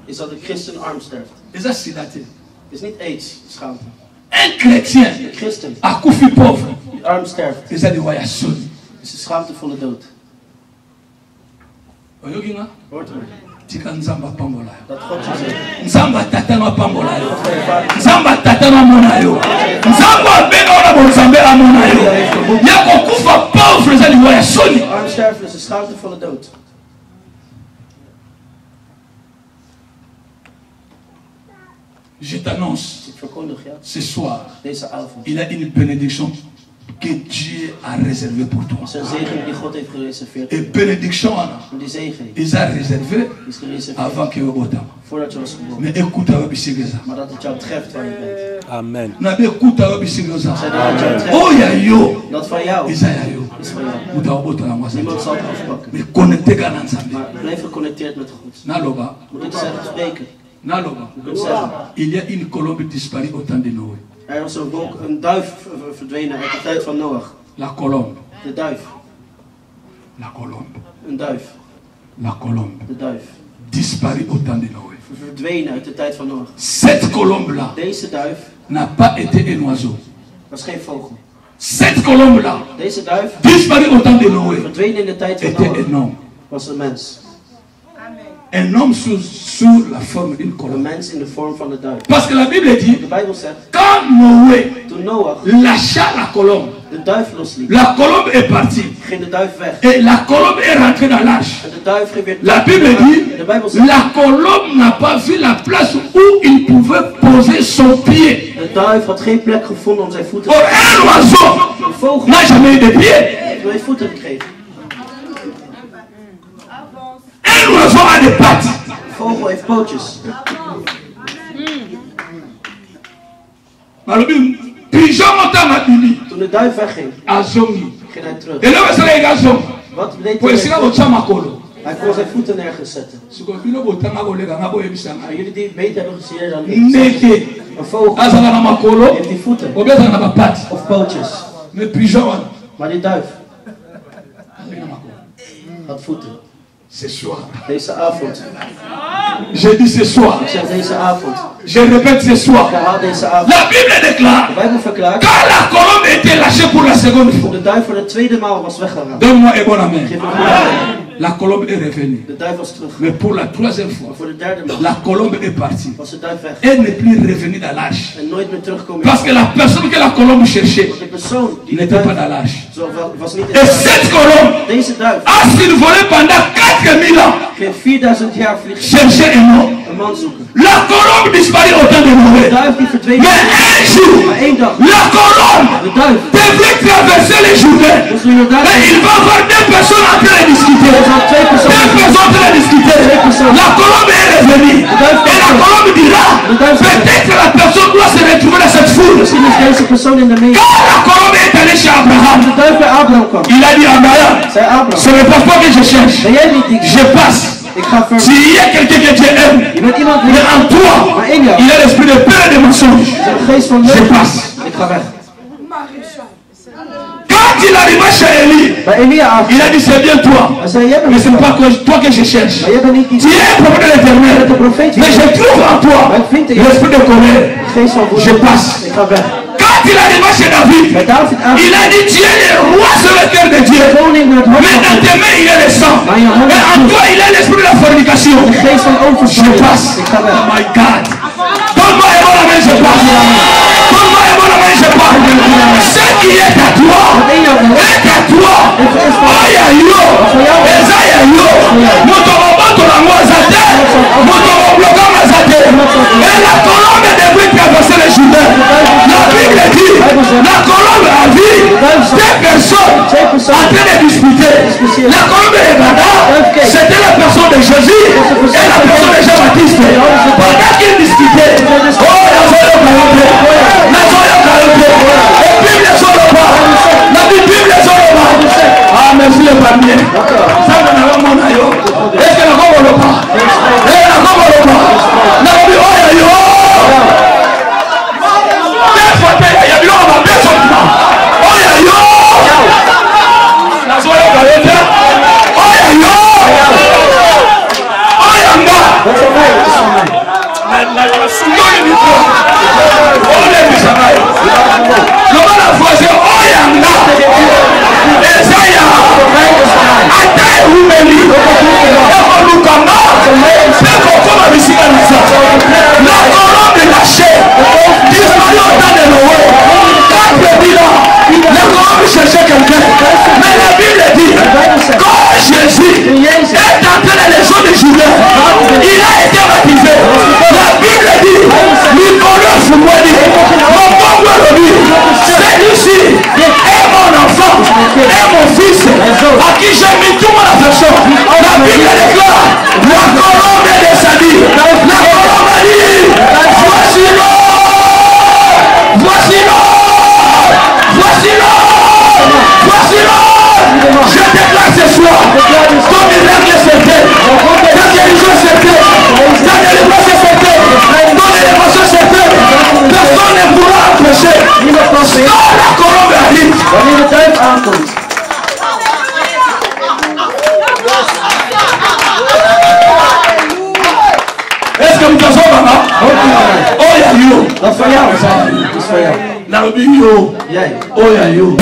is dat een christen arm sterft. eza sila te Het is niet aids, schaamte. un chrétien Een christen akufi pauvre die arm sterft eza liwa ya soni is een schaamtevolle dood. oyoki nga Hoort me. tika nzambe apambola yo Dat God je zegt. nzambe atatano apambola yo Dat van je vader. nzambe atatano amona yo nzambe abenga wana bonzambe amona yo ya kokufa pauvre eza liwa ya soni Arm sterven is een schaamtevolle dood. Je t'annonce, Ik verkondig je, ce soir, deze avond. il y a une bénédiction que Dieu a réservée pour toi. Er is een zegen die God heeft gereserveerd. Et bénédiction, En die zegen ils ont réservé is gereserveerd avant que vous votiez. voordat je was geboren. Mais écoute, Abisigeza. Maar dat het jou treft waar je bent. Amen. Na écoute, Abisigeza. Zij dat het jou treft. Oh, ya yo. Dat van jou Isa ya yo. is van jou. Mutabota na mwasa. Niemand zal het afpakken. Mais connecté kana nzambe. Maar blijf geconnecteerd met God. Naloba. Moet ik zeggen, spreken. Naloba. Je kunt zeggen. Il y a une colombe disparue au temps de Noé. Er was een duif verdwenen uit de tijd van Noach. La colombe. De duif. La colombe. Een duif. La colombe. De duif. Disparue au temps de Noé. Verdwenen uit de tijd van Noach. Cette colombe-là Deze duif n'a pas été un oiseau. was geen vogel. Cette colombe-là, Deze duif disparue au temps de Noé, verdwenen in de tijd van était Noach. un homme. Was een mens. Un homme sous la forme d'une Een colombe. mens in de vorm van de duif. Parce que la Bible dit, De Bijbel zegt, quand Noé toen Noach lâcha la colombe, de duif losliet, la colombe est partie. ging de duif weg. Et la colombe est rentrée dans l'arche. En de duif ging weer La Bible dit, De Bijbel zegt, la colombe n'a pas vu la place où il pouvait poser son pied. de duif had geen plek gevonden om zijn voeten Or, te zetten. un oiseau Een vogel n'a jamais eu de pied. heeft nooit voeten gekregen. Un oiseau a des pattes. Een vogel heeft pootjes. Malobi, pigeon montant a bimi. Toen de duif wegging, A zongi. ging hij terug. Et là, vous savez, les gars, Wat deed pour hij? essayer de faire ma colo. Hij kon zijn voeten nergens zetten. Si vous voulez, vous avez un collègue, un aboye bisanga. Maar jullie die het beter hebben gezien dan ik. Neke. Een vogel Azanga na makolo. heeft die voeten Ou bien azanga na patte. of pootjes. Mais pigeon, wana, Maar die duif azanga na makolo. had voeten. Ce soir. Deze avond. J'ai dit ce soir. Ik zeg deze avond. Je répète ce Ik soir. herhaal deze avond. La Bible déclare, De Bijbel verklaart, quand la colombe était lâchée pour la seconde toen fois, de duif voor de tweede maal was weggegaan. donne-moi un bon amen. Geef me een goede. La colombe est revenue. De duif was terug. Mais pour la troisième fois, Voor de derde maal la colombe est partie. was de duif weg. Elle n'est plus revenue dans l'arche. En nooit meer terugkomen. Parce que la personne que la colombe cherchait De persoon die de n'était pas duif dans l'arche. was niet in Et de cette colombe Deze duif a survolé pendant 4000 ans. ging 4000 jaar vliegen. Chercher un homme. Een man zoeken. La colombe disparaît au temps de De Noé. duif die verdween. Mais un jour, Maar één dag. la colombe De duif devrait traverser les Jourdains. moest nu naar Et daar. il va avoir deux personnes en train de discuter. Er zijn twee Deux personen. personnes en train de discuter. La colombe est revenue. Et la colombe dira, peut-être la personne doit se retrouver dans cette foule. Misschien is deze persoon in de meeting. Quand la colombe est allée chez Abraham, De duif bij Abraham kwam. il a dit à Abraham, Zei ce Abraham, n'est pas toi que je cherche. ben jij niet die? Je passe. Ik ga verder. S'il y a quelqu'un que Dieu aime, Je bent iemand die mais en toi, maar in jou. il a l'esprit de peur et de mensonge. De geest van Je leugen. passe. Ik ga weg. Quand il arriva chez Élie, Bij Elia aan. il a dit c'est bien toi. Hij zei, jij bent Mais ce n'est niet pas toi que je cherche. Maar jij bent niet die. Tu es un prophète de l'éternel. Mais je trouve en toi l'esprit de colère. De geest van woede. Je passe. Ik ga weg. Quand il arriva chez David, Bij David aan. il a dit tu es le roi sur le cœur de Dieu. Koning met het hart Mais van dans God. tes mains il est le sang. Et en toi il est l'esprit de la fornication. De geest van Je overspel. passe. Ik ga Oh weg. my God. Donne-moi un bon amen, je passe. Donne-moi un bon amen, je passe. Ce qui est à toi, est à toi. Oh ya yo. Eza ya yo. Moto moto la moisate. Moto bloqué mazate. Et la colombe devrait traverser les Jourdains. La Bible dit, la colombe a vu deux personnes en train de discuter. La colombe est là. C'était la personne de Jésus et la personne de Jean-Baptiste. Pendant qu'ils discutaient, oh la soeur Kalope, la soeur Kalope, et puis les Soroba, la Bible les Soroba. Ah merci le premier. Ça me n'a pas mon aïe. Est-ce que la Koloba? Eh la Koloba. La Bible oh ya yo. Deux fois il y a bien on va bien son plan. Oh ya yo. La soeur Kalope. Oh ya yo. Oh ya nga. Dat is van mij. Dat is van mij. La est mon fils, à qui j'ai mis tout mon affection. La Bible déclare, la colombe est descendue. La colombe a dit, voici l'homme, voici l'homme, voici l'homme, voici l'homme. Je déclare ce soir, ton miracle est fait, ta guérison est faite, ta délivrance est faite, ton élévation est faite. Personne ne pourra empêcher. Quand la colombe arrive, est-ce que vous pensez maman? Oh ya yo. Dat is van jou, zei hij. Dat is van jou. La yo. Jij. Oh ya yo.